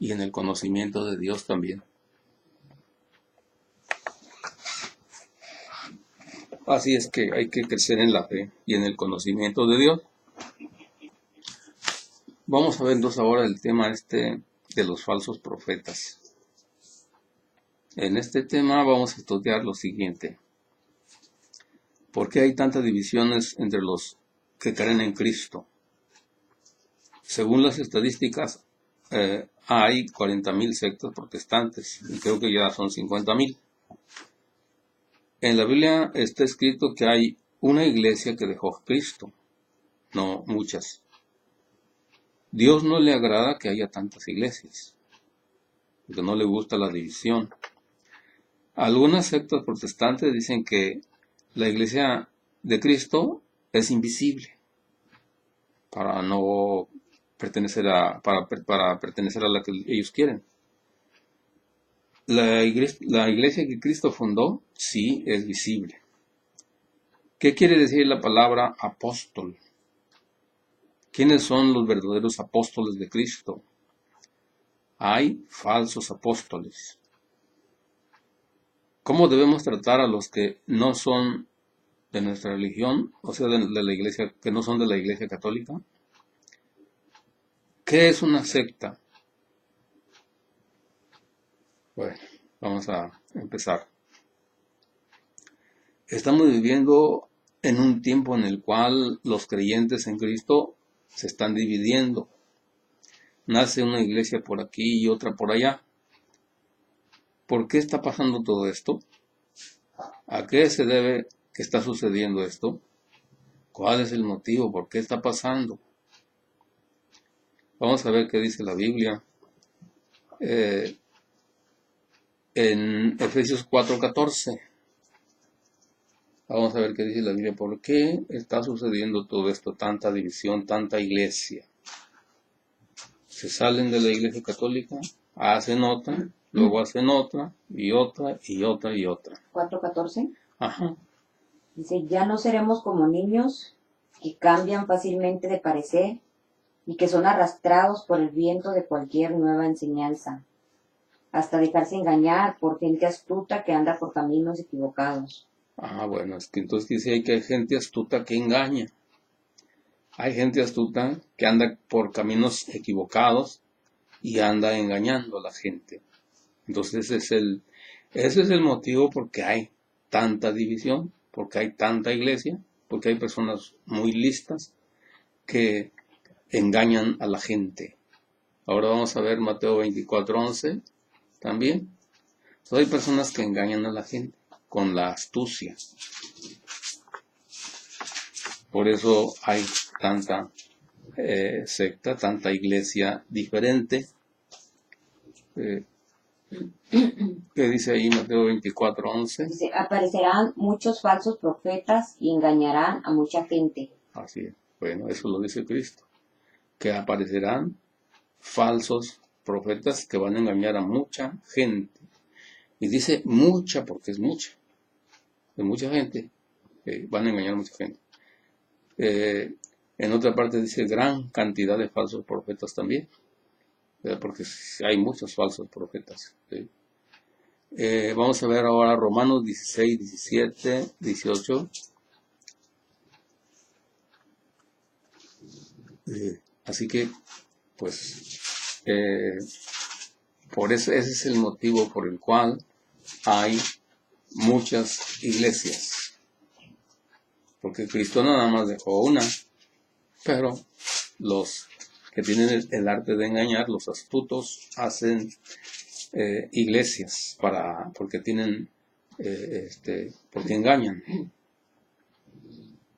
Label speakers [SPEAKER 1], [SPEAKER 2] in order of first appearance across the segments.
[SPEAKER 1] y en el conocimiento de Dios también. Así es que hay que crecer en la fe y en el conocimiento de Dios. Vamos a ver entonces ahora el tema de los falsos profetas. En este tema vamos a estudiar lo siguiente. ¿Por qué hay tantas divisiones entre los que creen en Cristo? Según las estadísticas, hay 40,000 sectas protestantes y creo que ya son 50,000. En la Biblia está escrito que hay una iglesia que dejó a Cristo, no muchas. Dios no le agrada que haya tantas iglesias, porque no le gusta la división. Algunas sectas protestantes dicen que la iglesia de Cristo es invisible para no pertenecer para pertenecer a la que ellos quieren. La iglesia que Cristo fundó sí es visible. ¿Qué quiere decir la palabra apóstol? ¿Quiénes son los verdaderos apóstoles de Cristo? Hay falsos apóstoles. ¿Cómo debemos tratar a los que no son de nuestra religión, o sea, de la iglesia, que no son de la iglesia católica? ¿Qué es una secta? Bueno, vamos a empezar. Estamos viviendo en un tiempo en el cual los creyentes en Cristo se están dividiendo. Nace una iglesia por aquí y otra por allá. ¿Por qué está pasando todo esto? ¿A qué se debe que está sucediendo esto? ¿Cuál es el motivo? ¿Por qué está pasando? Vamos a ver qué dice la Biblia. En Efesios 4:14. Vamos a ver qué dice la Biblia. ¿Por qué está sucediendo todo esto? Tanta división, tanta iglesia. Se salen de la iglesia católica, hacen otra, luego hacen otra, y otra, y otra, y otra.
[SPEAKER 2] 4:14.
[SPEAKER 1] Ajá.
[SPEAKER 2] Dice, ya no seremos como niños que cambian fácilmente de parecer y que son arrastrados por el viento de cualquier nueva enseñanza, hasta dejarse engañar por gente astuta que anda por caminos equivocados.
[SPEAKER 1] Bueno, es que entonces dice que hay gente astuta que engaña. Hay gente astuta que anda por caminos equivocados y anda engañando a la gente. Entonces ese es el motivo por qué hay tanta división, porque hay tanta iglesia, porque hay personas muy listas que engañan a la gente. Ahora vamos a ver Mateo 24:11 también. Entonces hay personas que engañan a la gente con la astucia. Por eso hay tanta secta, tanta iglesia diferente. ¿Qué dice ahí Mateo 24:11?
[SPEAKER 2] Dice, aparecerán muchos falsos profetas y engañarán a mucha gente.
[SPEAKER 1] Así es. Bueno, eso lo dice Cristo. Que aparecerán falsos profetas que van a engañar a mucha gente. Y dice mucha porque es mucha. De mucha gente. Van a engañar a mucha gente. En otra parte dice gran cantidad de falsos profetas también. Porque hay muchos falsos profetas. ¿Sí? Vamos a ver ahora Romanos 16, 17, 18. Así que, pues, por eso ese es el motivo por el cual hay muchas iglesias. Porque Cristo nada más dejó una, pero los que tienen el arte de engañar, los astutos, hacen iglesias porque tienen porque engañan.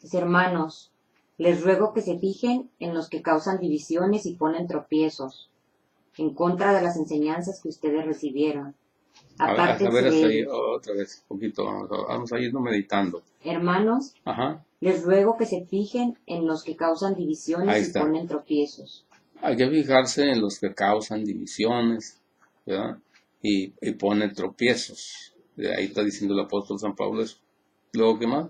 [SPEAKER 2] Dice, hermanos, les ruego que se fijen en los que causan divisiones y ponen tropiezos en contra de las enseñanzas que ustedes recibieron.
[SPEAKER 1] A ver,
[SPEAKER 2] Apártense
[SPEAKER 1] hasta
[SPEAKER 2] de
[SPEAKER 1] ahí
[SPEAKER 2] ellos.
[SPEAKER 1] otra vez, un poquito, vamos a irnos meditando.
[SPEAKER 2] Hermanos,
[SPEAKER 1] Ajá,
[SPEAKER 2] les ruego que se fijen en los que causan
[SPEAKER 1] Ahí
[SPEAKER 2] divisiones y
[SPEAKER 1] está.
[SPEAKER 2] ponen tropiezos.
[SPEAKER 1] Hay que fijarse en los que causan divisiones, ¿verdad? Y ponen tropiezos. Ahí está diciendo el apóstol San Pablo eso. Luego, ¿qué más?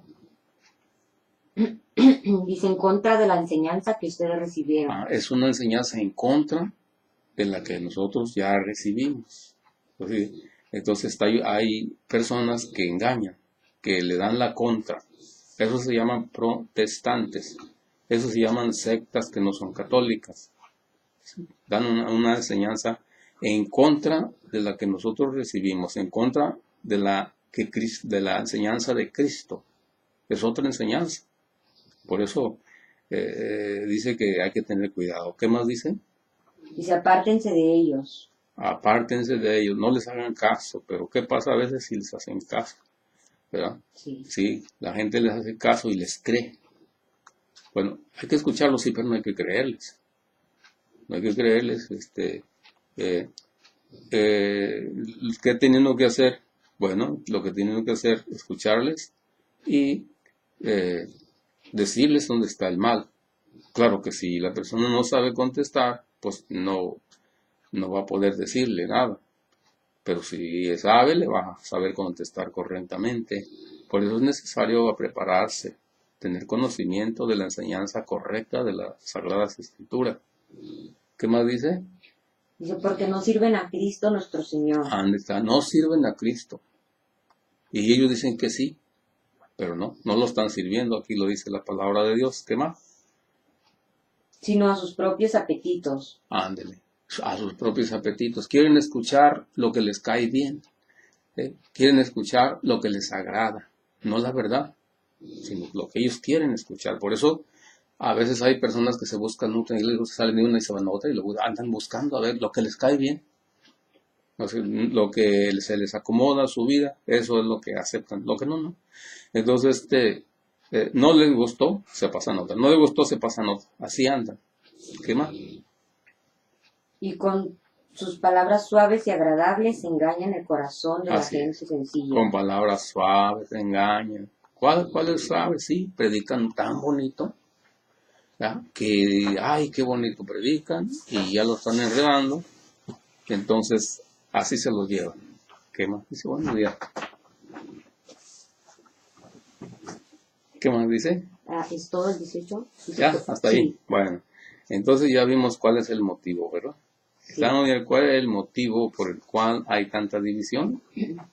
[SPEAKER 2] Dice, en contra de la enseñanza que ustedes recibieron.
[SPEAKER 1] Es una enseñanza en contra de la que nosotros ya recibimos. Entonces hay personas que engañan, que le dan la contra. Eso se llaman protestantes. Eso se llaman sectas que no son católicas. Dan una enseñanza en contra de la que nosotros recibimos, en contra de de la enseñanza de Cristo. Es otra enseñanza. Por eso dice que hay que tener cuidado. ¿Qué más dice?
[SPEAKER 2] Dice, apártense de ellos.
[SPEAKER 1] Apártense de ellos, no les hagan caso. Pero ¿qué pasa a veces si les hacen caso? ¿Verdad? Sí, la gente les hace caso y les cree. Bueno, hay que escucharlos, sí, pero no hay que creerles. No hay que creerles. ¿Qué tienen que hacer? Bueno, lo que tienen que hacer es escucharles y decirles dónde está el mal. Claro que si la persona no sabe contestar, pues no va a poder decirle nada. Pero si sabe, le va a saber contestar correctamente. Por eso es necesario prepararse, tener conocimiento de la enseñanza correcta de las Sagradas Escrituras. ¿Qué más dice?
[SPEAKER 2] Dice, porque no sirven a Cristo nuestro Señor.
[SPEAKER 1] ¿Dónde está? No sirven a Cristo. Y ellos dicen que sí, pero no lo están sirviendo. Aquí lo dice la palabra de Dios. ¿Qué más?
[SPEAKER 2] Sino a sus propios apetitos.
[SPEAKER 1] Ándele, a sus propios apetitos. Quieren escuchar lo que les cae bien. Quieren escuchar lo que les agrada. No la verdad, sino lo que ellos quieren escuchar. Por eso a veces hay personas que se buscan otra iglesia, salen de una y se van a otra y luego andan buscando a ver lo que les cae bien. O sea, lo que se les acomoda a su vida, eso es lo que aceptan, lo que no. Entonces, no les gustó, se pasan otra. No les gustó, se pasan otra. Así andan. ¿Qué más?
[SPEAKER 2] Y con sus palabras suaves y agradables engañan el corazón de la gente sencilla.
[SPEAKER 1] Con palabras suaves engañan. ¿Cuál es suave? Sí, predican tan bonito, ¿ya? Que, ay, qué bonito predican, y ya lo están enredando. Entonces, así se los llevan. ¿Qué más? Dice, buenos días. ¿Qué más dice?
[SPEAKER 2] ¿Es todo el 18?
[SPEAKER 1] Ya, hasta ahí. Sí. Bueno, entonces ya vimos cuál es el motivo, ¿verdad? Sí. Estamos viendo cuál es el motivo por el cual hay tanta división.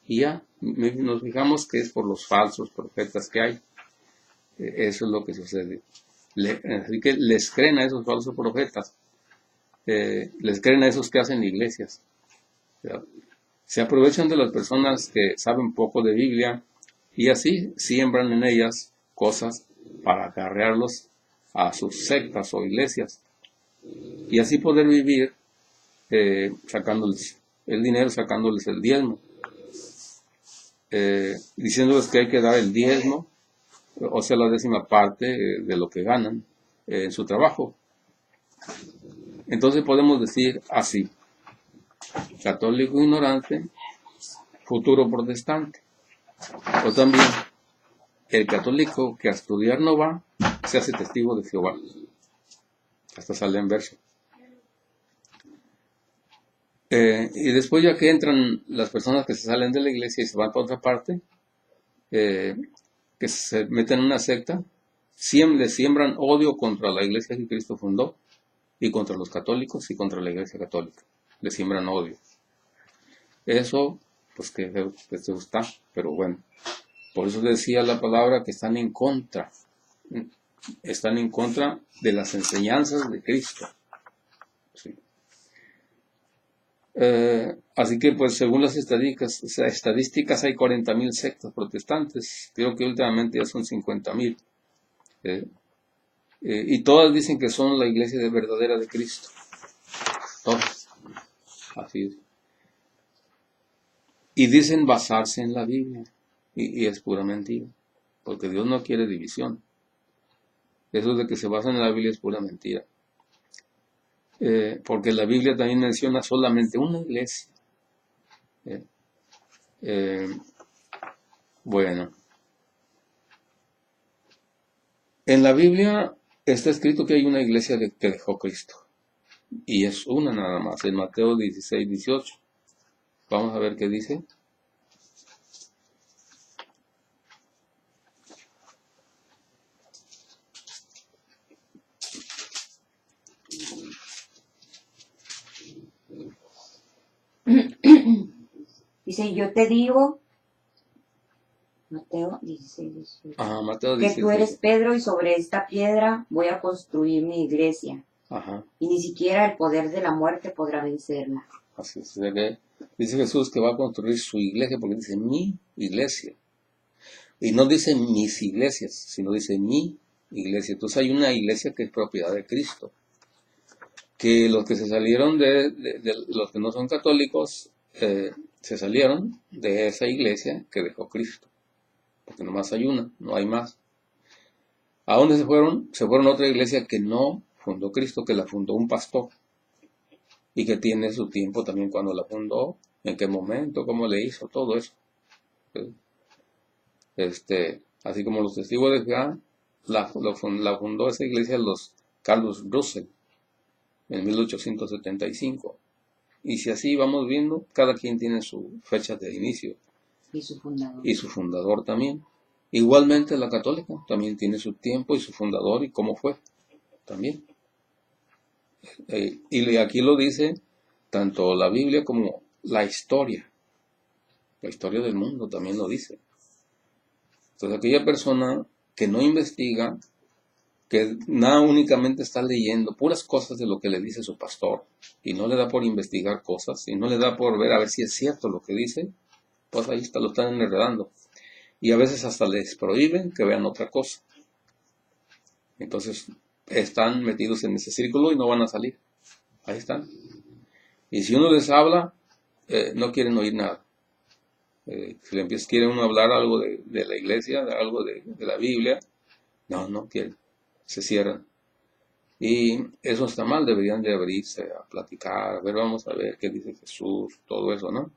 [SPEAKER 1] Y ya nos fijamos que es por los falsos profetas que hay. Eso es lo que sucede. Así que les creen a esos falsos profetas. Les creen a esos que hacen iglesias. ¿Verdad? Se aprovechan de las personas que saben poco de Biblia y así siembran en ellas cosas para acarrearlos a sus sectas o iglesias y así poder vivir sacándoles el dinero, sacándoles el diezmo, diciéndoles que hay que dar el diezmo, o sea, la 10ª parte de lo que ganan en su trabajo. Entonces podemos decir así: católico ignorante, futuro protestante. O también el católico que a estudiar no va, se hace testigo de Jehová. Hasta sale en verso. Y después, ya que entran las personas que se salen de la iglesia y se van para otra parte, que se meten en una secta, le siembran odio contra la iglesia que Cristo fundó y contra los católicos y contra la iglesia católica. Le siembran odio. Eso, pues que eso está, pero bueno. Por eso decía la palabra que están en contra de las enseñanzas de Cristo. Sí. Así que, pues, según las estadísticas hay 40,000 sectas protestantes. Creo que últimamente ya son 50,000. Y todas dicen que son la iglesia verdadera de Cristo. Todas. Así es. Y dicen basarse en la Biblia. Y es pura mentira. Porque Dios no quiere división. Eso de que se basan en la Biblia es pura mentira. Porque la Biblia también menciona solamente una iglesia. Bueno. En la Biblia está escrito que hay una iglesia que dejó Cristo. Y es una nada más, en Mateo 16, 18. Vamos a ver qué dice.
[SPEAKER 2] Dice, yo te digo, Mateo 16, 18,
[SPEAKER 1] Ajá, Mateo
[SPEAKER 2] que tú
[SPEAKER 1] 16.
[SPEAKER 2] eres Pedro y sobre esta piedra voy a construir mi iglesia.
[SPEAKER 1] Ajá,
[SPEAKER 2] Y ni siquiera el poder de la muerte podrá vencerla.
[SPEAKER 1] así se ve. Dice Jesús que va a construir su iglesia porque dice mi iglesia. Y no dice mis iglesias, sino dice mi iglesia. Entonces hay una iglesia que es propiedad de Cristo. Que los que se salieron de los que no son católicos, se salieron de esa iglesia que dejó Cristo. Porque nomás hay una, no hay más. ¿A dónde se fueron? Se fueron a otra iglesia que no fundó Cristo, que la fundó un pastor. Y que tiene su tiempo también cuando la fundó, en qué momento, cómo le hizo, todo eso. Así como los testigos de Jehová, la fundó esa iglesia los Carlos Russell en 1875. Y si así vamos viendo, cada quien tiene su fecha de inicio.
[SPEAKER 2] Y su fundador.
[SPEAKER 1] Y su fundador también. Igualmente la católica también tiene su tiempo y su fundador y cómo fue también. Y aquí lo dice tanto la Biblia como la historia. La historia del mundo también lo dice. Entonces aquella persona que no investiga, que nada únicamente está leyendo puras cosas de lo que le dice su pastor y no le da por investigar cosas y no le da por ver a ver si es cierto lo que dice, pues ahí está, lo están enredando. Y a veces hasta les prohíben que vean otra cosa. Entonces están metidos en ese círculo y no van a salir. Ahí están. Y si uno les habla, no quieren oír nada. Si quieren uno hablar algo de la iglesia, algo de la Biblia, no quieren. Se cierran. Y eso está mal, deberían de abrirse a platicar, a ver, vamos a ver qué dice Jesús, todo eso, ¿no?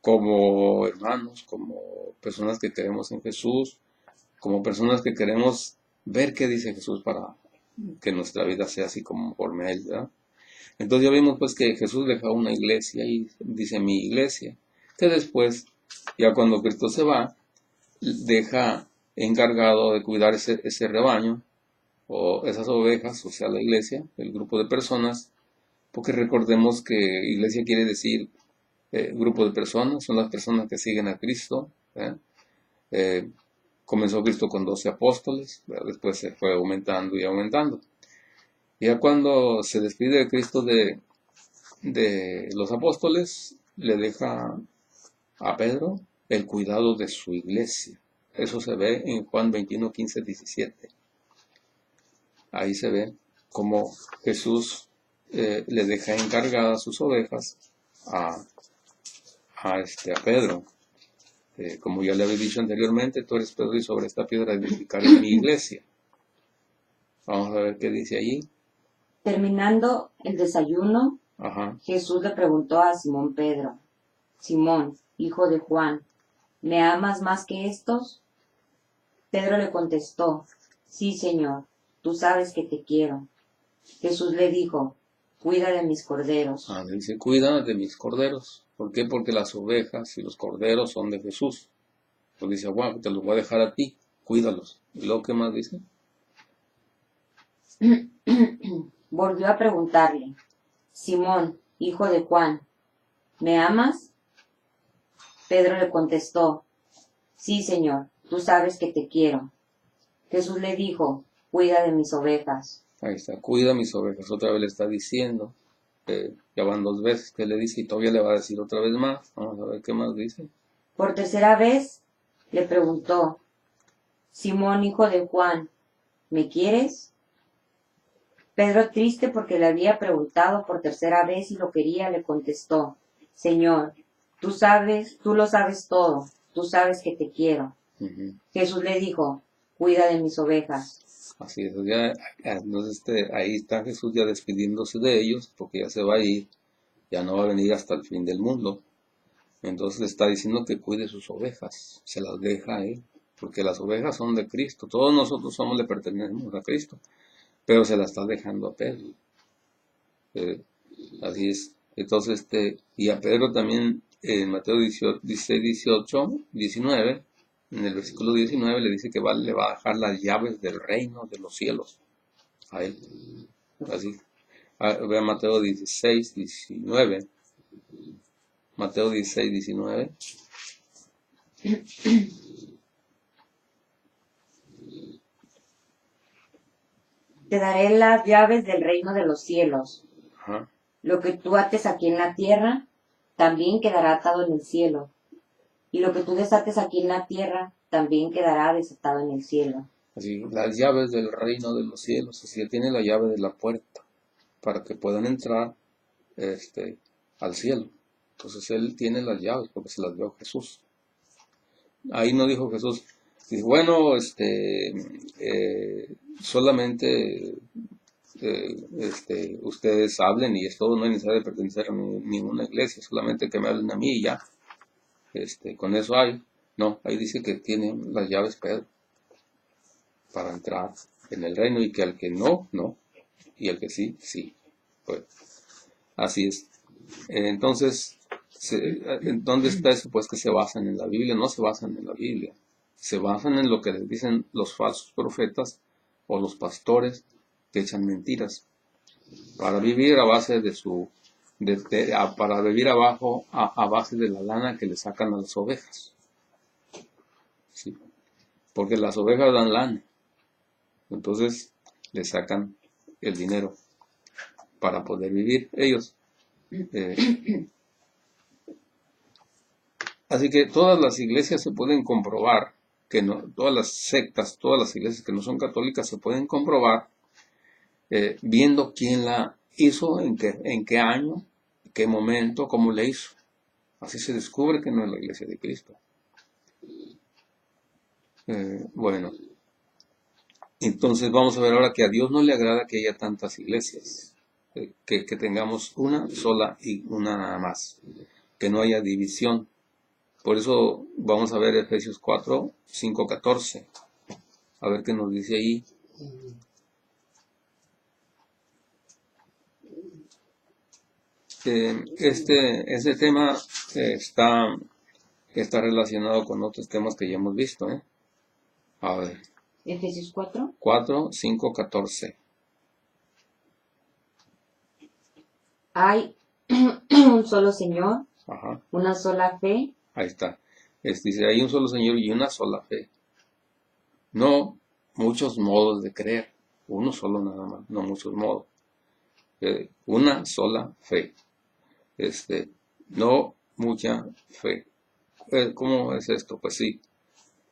[SPEAKER 1] Como hermanos, como personas que creemos en Jesús, como personas que queremos ver qué dice Jesús para que nuestra vida sea así conforme a Él, ¿verdad? Entonces ya vimos pues que Jesús deja una iglesia y dice mi iglesia, que después, ya cuando Cristo se va, deja encargado de cuidar ese rebaño, o esas ovejas, o sea, la iglesia, el grupo de personas, porque recordemos que iglesia quiere decir grupo de personas, son las personas que siguen a Cristo. Comenzó Cristo con 12 apóstoles, ¿verdad? Después se fue aumentando y aumentando. Ya cuando se despide de Cristo de los apóstoles, le deja a Pedro el cuidado de su iglesia. Eso se ve en Juan 21, 15, 17. Ahí se ve cómo Jesús le deja encargadas sus ovejas a Pedro. Como ya le había dicho anteriormente, tú eres Pedro y sobre esta piedra edificaré mi iglesia. Vamos a ver qué dice allí.
[SPEAKER 2] Terminando el desayuno,
[SPEAKER 1] Ajá.
[SPEAKER 2] Jesús le preguntó a Simón Pedro, Simón, hijo de Juan, ¿me amas más que estos? Pedro le contestó, sí, Señor, tú sabes que te quiero. Jesús le dijo, cuida de mis corderos.
[SPEAKER 1] Le dice, cuida de mis corderos. ¿Por qué? Porque las ovejas y los corderos son de Jesús. Pues dice, bueno, te los voy a dejar a ti, cuídalos. ¿Y luego qué más dice?
[SPEAKER 2] Volvió a preguntarle, Simón, hijo de Juan, ¿me amas? Pedro le contestó, sí, Señor, tú sabes que te quiero. Jesús le dijo, cuida de mis ovejas.
[SPEAKER 1] Ahí está, cuida mis ovejas. Otra vez le está diciendo. Ya van 2 veces que le dice y todavía le va a decir otra vez más. Vamos a ver qué más dice.
[SPEAKER 2] Por tercera vez le preguntó, Simón, hijo de Juan, ¿me quieres? Pedro, triste porque le había preguntado por tercera vez y lo quería, le contestó, Señor, tú lo sabes todo, tú sabes que te quiero. Jesús le dijo, cuida de mis ovejas.
[SPEAKER 1] Así es, entonces ahí está Jesús ya despidiéndose de ellos, porque ya se va a ir, ya no va a venir hasta el fin del mundo. Entonces le está diciendo que cuide sus ovejas, se las deja a él, porque las ovejas son de Cristo, todos nosotros le pertenecemos a Cristo, pero se las está dejando a Pedro. Así es. Entonces, y a Pedro también, en Mateo 16, 18, 19, en el versículo 19 le dice que le va a dejar las llaves del reino de los cielos a él. Así. Vea Mateo 16, 19. Mateo 16, 19.
[SPEAKER 2] Te daré las llaves del reino de los cielos.
[SPEAKER 1] Ajá.
[SPEAKER 2] Lo que tú ates aquí en la tierra, también quedará atado en el cielo. Y lo que tú desates aquí en la tierra, también quedará desatado en el cielo.
[SPEAKER 1] Así, las llaves del reino de los cielos. Así, él tiene la llave de la puerta para que puedan entrar al cielo. Entonces él tiene las llaves porque se las dio Jesús. Ahí no dijo Jesús, dice, bueno, solamente ustedes hablen y es todo, no es necesario pertenecer a ninguna iglesia, solamente que me hablen a mí y ya, con eso hay. No, ahí dice que tienen las llaves Pedro para entrar en el reino y que al que no, no, y al que sí, sí. Pues así es. Entonces, ¿dónde está eso? Pues que se basan en la Biblia. No se basan en la Biblia, se basan en lo que les dicen los falsos profetas o los pastores que echan mentiras para vivir a base de para vivir abajo a base de la lana que le sacan a las ovejas. ¿Sí? Porque las ovejas dan lana, entonces le sacan el dinero para poder vivir ellos. Así que todas las iglesias se pueden comprobar, que no, todas las sectas, todas las iglesias que no son católicas se pueden comprobar viendo quién la hizo, en qué año, en qué momento, cómo le hizo. Así se descubre que no es la iglesia de Cristo. Bueno, entonces vamos a ver ahora que a Dios no le agrada que haya tantas iglesias, que tengamos una sola y una nada más, que no haya división. Por eso vamos a ver Efesios 4, 5, 14. A ver qué nos dice ahí. Este tema está relacionado con otros temas que ya hemos visto. A ver.
[SPEAKER 2] Efesios 4.
[SPEAKER 1] 4, 5, 14.
[SPEAKER 2] Hay un solo Señor,
[SPEAKER 1] Ajá.
[SPEAKER 2] una sola fe.
[SPEAKER 1] Ahí está. Dice, hay un solo Señor y una sola fe. No muchos modos de creer. Uno solo nada más, no muchos modos. Una sola fe. No mucha fe. ¿Cómo es esto? Pues sí.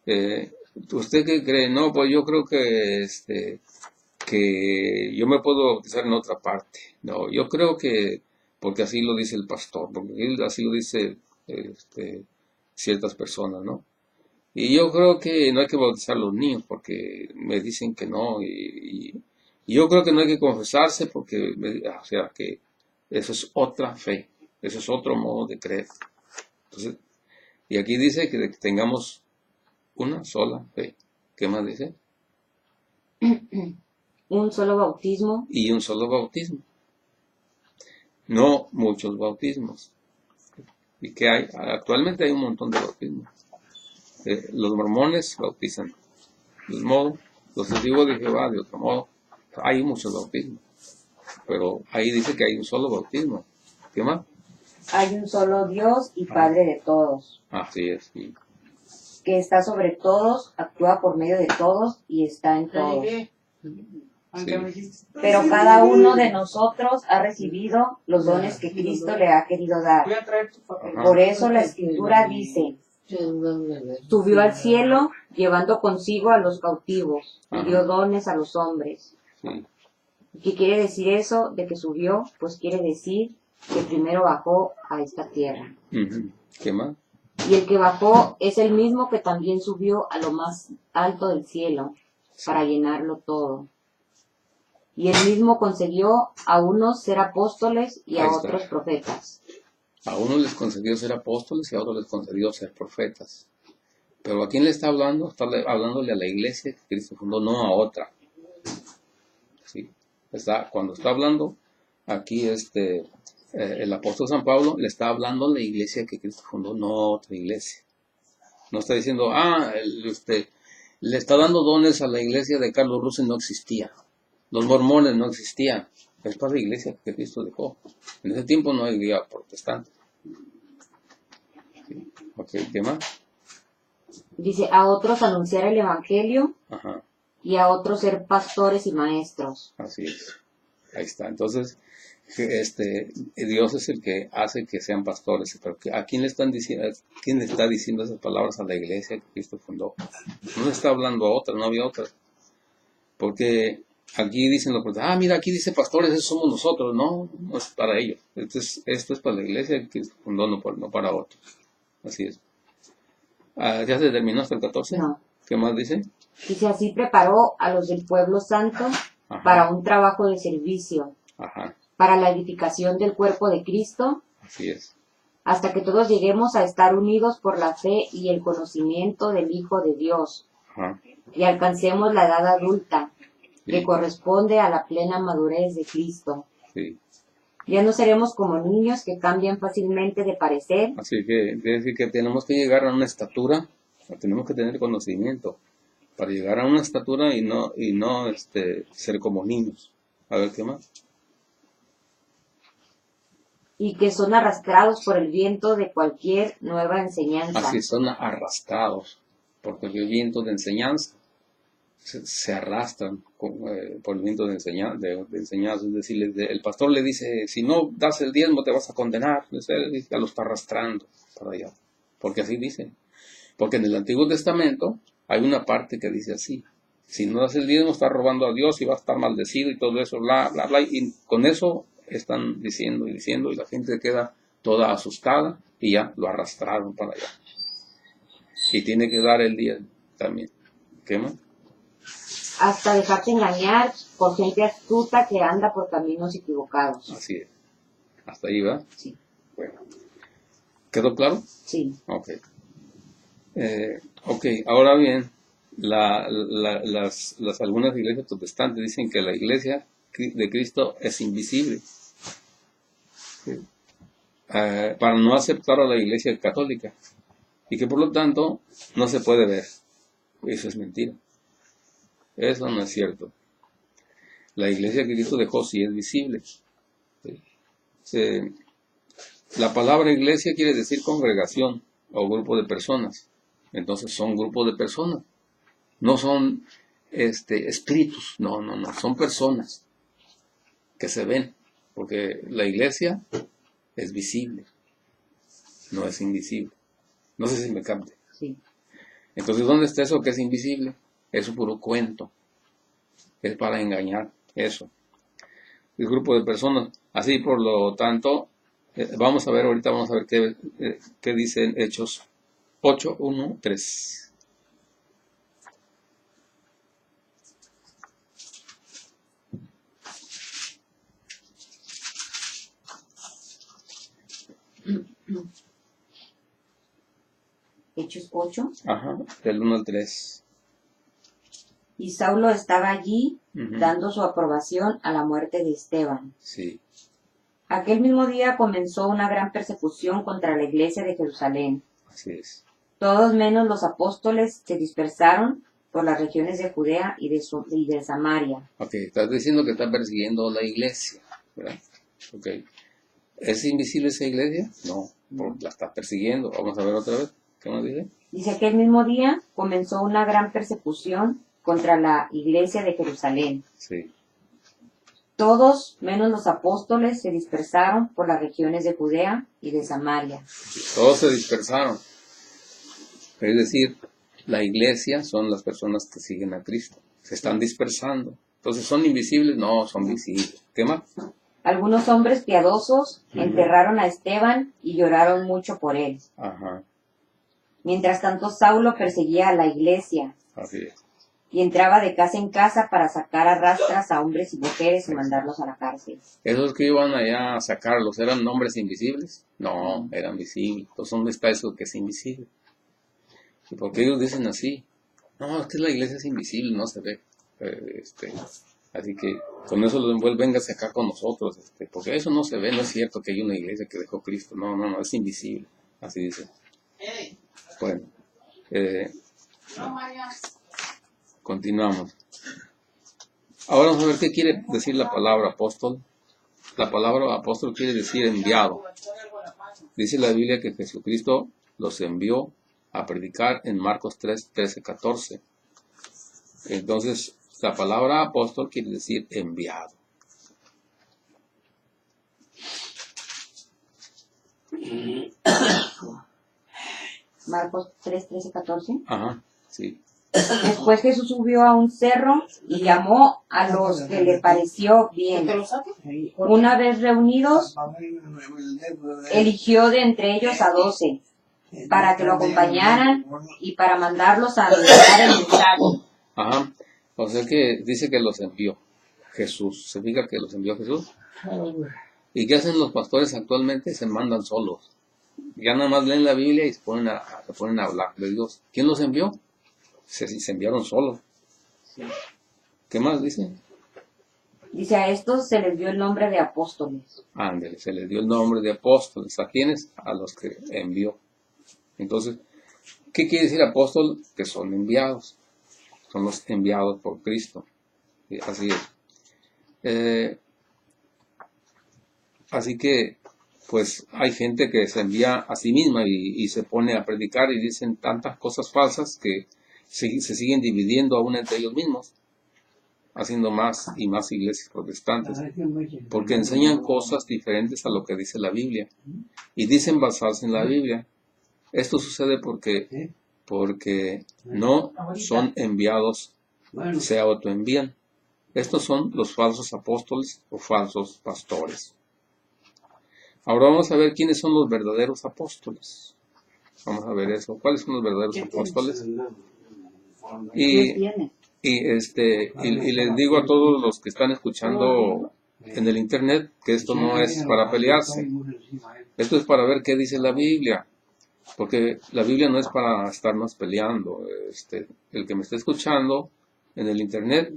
[SPEAKER 1] ¿Usted qué cree? No, pues yo creo que yo me puedo bautizar en otra parte. No, yo creo que, porque así lo dice el pastor, porque así lo dice ciertas personas, ¿no? Y yo creo que no hay que bautizar a los niños porque me dicen que no, y yo creo que no hay que confesarse porque, o sea, que eso es otra fe, eso es otro modo de creer. Entonces, y aquí dice que tengamos una sola fe. ¿Qué más dice?
[SPEAKER 2] Un solo bautismo.
[SPEAKER 1] Y un solo bautismo. No muchos bautismos. ¿Y qué hay? Actualmente hay un montón de bautismos. Los mormones bautizan de un modo, los testigos de Jehová de otro modo. Hay muchos bautismos. Pero ahí dice que hay un solo bautismo. ¿Qué más?
[SPEAKER 2] Hay un solo Dios y Padre de todos.
[SPEAKER 1] Así es. Sí.
[SPEAKER 2] Que está sobre todos, actúa por medio de todos y está en todos.
[SPEAKER 1] Sí.
[SPEAKER 2] Pero cada uno de nosotros ha recibido los dones que Cristo le ha querido dar. Por eso la Escritura dice, subió al cielo llevando consigo a los cautivos y dio dones a los hombres.
[SPEAKER 1] Sí.
[SPEAKER 2] ¿Qué quiere decir eso de que subió? Pues quiere decir que primero bajó a esta tierra.
[SPEAKER 1] ¿Qué más?
[SPEAKER 2] Y el que bajó es el mismo que también subió a lo más alto del cielo para llenarlo todo. Y él mismo concedió a unos ser apóstoles y a otros profetas.
[SPEAKER 1] A unos les concedió ser apóstoles y a otros les concedió ser profetas. Pero ¿a quién le está hablando? Está hablándole a la iglesia que Cristo fundó, no a otra. ¿Sí? Cuando está hablando aquí el apóstol San Pablo, le está hablando a la iglesia que Cristo fundó, no a otra iglesia. No está diciendo, le está dando dones a la iglesia de Carlos Russell, no existía. Los mormones no existían. Es para la iglesia que Cristo dejó. En ese tiempo no había protestantes. Sí. Ok, ¿qué más?
[SPEAKER 2] Dice, a otros anunciar el Evangelio
[SPEAKER 1] Ajá,
[SPEAKER 2] y a otros ser pastores y maestros.
[SPEAKER 1] así es. Ahí está. Entonces, Dios es el que hace que sean pastores. Pero ¿a quién le están diciendo, quién le está diciendo esas palabras a la iglesia que Cristo fundó? No le está hablando a otra, no había otra. Porque aquí dicen los protestantes, mira, aquí dice pastores, esos somos nosotros. No, no es para ellos. Esto es para la iglesia que Cristo fundó, no para otros. Así es. ¿Ya se terminó hasta el 14?
[SPEAKER 2] No.
[SPEAKER 1] ¿Qué más dice?
[SPEAKER 2] Dice, así preparó a los del pueblo santo
[SPEAKER 1] Ajá.
[SPEAKER 2] para un trabajo de servicio,
[SPEAKER 1] Ajá,
[SPEAKER 2] para la edificación del cuerpo de Cristo,
[SPEAKER 1] así es.
[SPEAKER 2] hasta que todos lleguemos a estar unidos por la fe y el conocimiento del Hijo de Dios,
[SPEAKER 1] Ajá,
[SPEAKER 2] y alcancemos la edad adulta, que
[SPEAKER 1] sí,
[SPEAKER 2] corresponde a la plena madurez de Cristo.
[SPEAKER 1] sí.
[SPEAKER 2] Ya no seremos como niños que cambian fácilmente de parecer,
[SPEAKER 1] Así que quiere decir que tenemos que llegar a una estatura, tenemos que tener conocimiento para llegar a una estatura y no ser como niños. A ver, ¿qué más?
[SPEAKER 2] y que son arrastrados por el viento de cualquier nueva enseñanza.
[SPEAKER 1] Así son arrastrados, porque el viento de enseñanza se arrastran por el viento de enseñanza. Es decir, el pastor le dice, si no das el diezmo te vas a condenar. Ya lo está arrastrando para allá, porque así dice. Porque en el Antiguo Testamento hay una parte que dice así: si no das el diezmo, estás robando a Dios y vas a estar maldecido y todo eso, bla, bla, bla. Y con eso están diciendo y diciendo, y la gente queda toda asustada y ya lo arrastraron para allá. Y tiene que dar el diezmo también. ¿Qué más?
[SPEAKER 2] Hasta dejarte engañar por gente astuta que anda por caminos equivocados.
[SPEAKER 1] Así es. Hasta ahí, ¿va?
[SPEAKER 2] Sí.
[SPEAKER 1] Bueno. ¿Quedó claro?
[SPEAKER 2] Sí.
[SPEAKER 1] Ok. Ok, ahora bien, algunas iglesias protestantes dicen que la iglesia de Cristo es invisible. ¿Sí? Para no aceptar a la iglesia católica. Y que por lo tanto no se puede ver. Eso es mentira. Eso no es cierto. La iglesia que Cristo dejó sí es visible. ¿Sí? La palabra iglesia quiere decir congregación o grupo de personas. Entonces son grupos de personas. No son espíritus. No. Son personas que se ven. Porque la iglesia es visible. No es invisible. No sé si me capte.
[SPEAKER 2] Sí.
[SPEAKER 1] Entonces, ¿dónde está eso que es invisible? Es un puro cuento. Es para engañar. Eso. El grupo de personas. Así, por lo tanto, vamos a ver qué dicen Hechos 8, 1, 3.
[SPEAKER 2] Hechos 8.
[SPEAKER 1] Ajá, del 1 al 3.
[SPEAKER 2] Y Saulo estaba allí
[SPEAKER 1] Ujú.
[SPEAKER 2] dando su aprobación a la muerte de Esteban.
[SPEAKER 1] Sí,
[SPEAKER 2] Aquel mismo día comenzó una gran persecución contra la iglesia de Jerusalén.
[SPEAKER 1] así es.
[SPEAKER 2] Todos menos los apóstoles se dispersaron por las regiones de Judea y de Samaria.
[SPEAKER 1] Ok, estás diciendo que está persiguiendo la iglesia, ¿verdad? Ok. ¿Es invisible esa iglesia? No, porque la está persiguiendo. Vamos a ver otra vez. ¿Qué nos dice?
[SPEAKER 2] Dice que aquel mismo día comenzó una gran persecución contra la iglesia de Jerusalén.
[SPEAKER 1] Sí,
[SPEAKER 2] Todos, menos los apóstoles, se dispersaron por las regiones de Judea y de Samaria.
[SPEAKER 1] todos se dispersaron. Es decir, la iglesia son las personas que siguen a Cristo. Se están dispersando. Entonces, ¿son invisibles? No, son visibles. ¿Qué más?
[SPEAKER 2] Algunos hombres piadosos enterraron a Esteban y lloraron mucho por él.
[SPEAKER 1] Ajá,
[SPEAKER 2] Mientras tanto, Saulo perseguía a la iglesia
[SPEAKER 1] así es.
[SPEAKER 2] y entraba de casa en casa para sacar a rastras a hombres y mujeres y mandarlos a la cárcel.
[SPEAKER 1] ¿Esos que iban allá a sacarlos eran hombres invisibles? No, eran visibles. Entonces, ¿dónde está eso que es invisible? ¿Y por qué ellos dicen así? No, es que la iglesia es invisible, no se ve. Así que con eso lo envuelve, véngase acá con nosotros, porque eso no se ve, no es cierto que hay una iglesia que dejó Cristo. No, es invisible. Así dice. Bueno, continuamos. Ahora vamos a ver qué quiere decir la palabra apóstol. La palabra apóstol quiere decir enviado. Dice la Biblia que Jesucristo los envió a predicar en Marcos 3, 13, 14. Entonces, la palabra apóstol quiere decir enviado.
[SPEAKER 2] Marcos 3, 13, 14.
[SPEAKER 1] Ajá, sí.
[SPEAKER 2] Después Jesús subió a un cerro y llamó a los que le pareció bien. Una vez reunidos, eligió de entre ellos a 12 para que lo acompañaran y para mandarlos a anunciar el mensaje.
[SPEAKER 1] Ajá. O sea que dice que los envió Jesús. ¿Se fija que los envió Jesús? ¿Y qué hacen los pastores actualmente? Se mandan solos. Ya nada más leen la Biblia y se ponen a hablar de Dios. ¿Quién los envió? Se enviaron solos. ¿Qué más dice?
[SPEAKER 2] Dice, a estos se les dio el nombre de apóstoles.
[SPEAKER 1] Ándale, se les dio el nombre de apóstoles. ¿A quiénes? A los que envió. Entonces, ¿qué quiere decir apóstol? Que son enviados. Son los enviados por Cristo. Y así es. Así que, pues, hay gente que se envía a sí misma y se pone a predicar y dicen tantas cosas falsas que se siguen dividiendo aún entre ellos mismos, haciendo más y más iglesias protestantes, porque enseñan cosas diferentes a lo que dice la Biblia y dicen basarse en la Biblia. Esto sucede porque no son enviados, se autoenvían. Estos son los falsos apóstoles o falsos pastores. Ahora vamos a ver quiénes son los verdaderos apóstoles. Vamos a ver eso. ¿Cuáles son los verdaderos apóstoles? Y les digo a todos los que están escuchando en el internet que esto no es para pelearse. Esto es para ver qué dice la Biblia. Porque la Biblia no es para estarnos peleando. El que me está escuchando en el internet,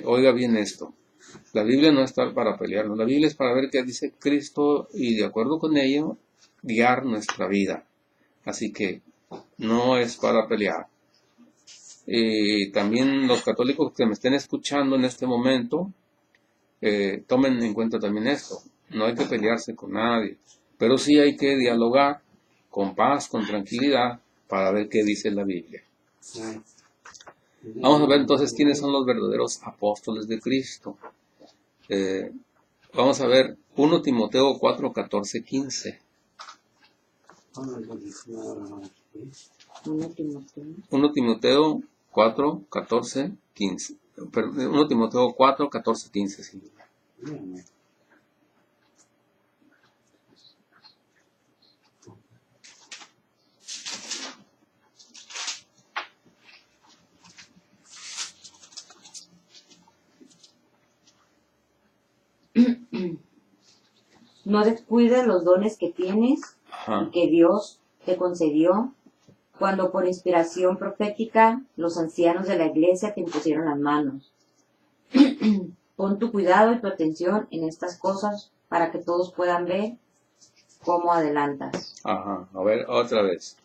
[SPEAKER 1] oiga bien esto. La Biblia no está para pelearnos. La Biblia es para ver qué dice Cristo y de acuerdo con ello guiar nuestra vida. Así que no es para pelear. Y también los católicos que me estén escuchando en este momento, tomen en cuenta también esto. No hay que pelearse con nadie, pero sí hay que dialogar con paz, con tranquilidad, para ver qué dice la Biblia. Vamos a ver entonces quiénes son los verdaderos apóstoles de Cristo. Vamos a ver 1 Timoteo 4, 14, 15. 1 Timoteo 4, 14, 15. 1 Timoteo 4, 14, 15. Sí.
[SPEAKER 2] No descuides los dones que tienes
[SPEAKER 1] Ajá.
[SPEAKER 2] y que Dios te concedió cuando por inspiración profética los ancianos de la iglesia te impusieron las manos. Pon tu cuidado y tu atención en estas cosas para que todos puedan ver cómo adelantas.
[SPEAKER 1] Ajá. A ver, otra vez.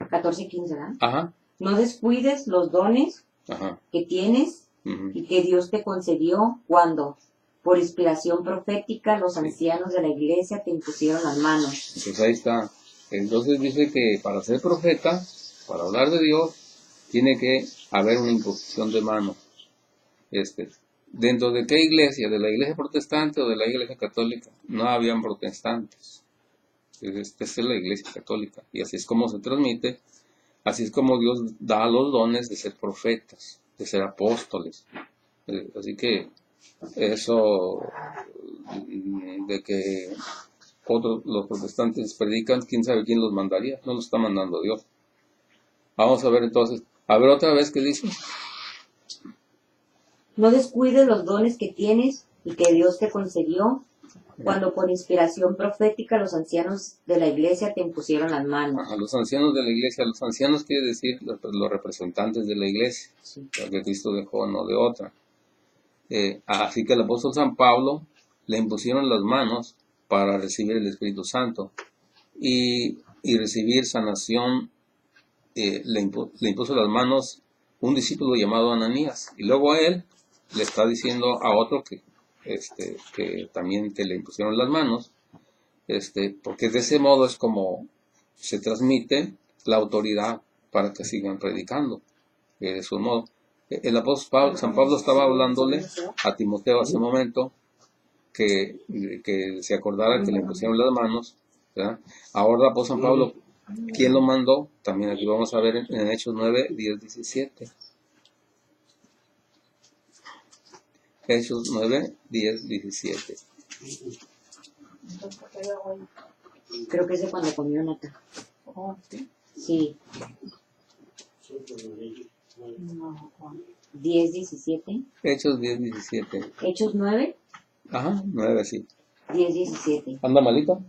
[SPEAKER 2] 14 y 15, ¿verdad?
[SPEAKER 1] Ajá.
[SPEAKER 2] No descuides los dones
[SPEAKER 1] Ajá.
[SPEAKER 2] que tienes y que Dios te concedió cuando por inspiración profética los ancianos de la iglesia te impusieron las manos.
[SPEAKER 1] Entonces ahí está. Entonces dice que para ser profeta, para hablar de Dios, tiene que haber una imposición de mano. ¿Dentro de qué iglesia? ¿De la iglesia protestante o de la iglesia católica? No habían protestantes. Esta es la iglesia católica. Y así es como se transmite, así es como Dios da los dones de ser profetas, de ser apóstoles. Así que eso de que los protestantes predican, quién sabe quién los mandaría, no los está mandando Dios. Vamos a ver entonces, a ver otra vez qué dice.
[SPEAKER 2] No descuides los dones que tienes y que Dios te concedió cuando por inspiración profética los ancianos de la iglesia te impusieron las manos.
[SPEAKER 1] A los ancianos de la iglesia, los ancianos quiere decir los representantes de la iglesia,
[SPEAKER 2] Sí.
[SPEAKER 1] que Cristo dejó, no de otra. Así que el apóstol San Pablo le impusieron las manos para recibir el Espíritu Santo y recibir sanación. Le impuso las manos un discípulo llamado Ananías y luego a él le está diciendo a otro que también que le impusieron las manos, porque de ese modo es como se transmite la autoridad para que sigan predicando. De su modo. El apóstol San Pablo estaba hablándole a Timoteo hace un momento que se acordara que le impusieron las manos, ¿verdad? Ahora el apóstol San Pablo, ¿quién lo mandó? También aquí vamos a ver en Hechos 9, 10, 17. Hechos 9, 10, 17.
[SPEAKER 2] Creo que es de cuando comió Nata. Sí. 10, 17.
[SPEAKER 1] Hechos 10, 17.
[SPEAKER 2] Hechos 9,
[SPEAKER 1] Ajá, 9, sí.
[SPEAKER 2] 10, 17.
[SPEAKER 1] ¿Anda malito?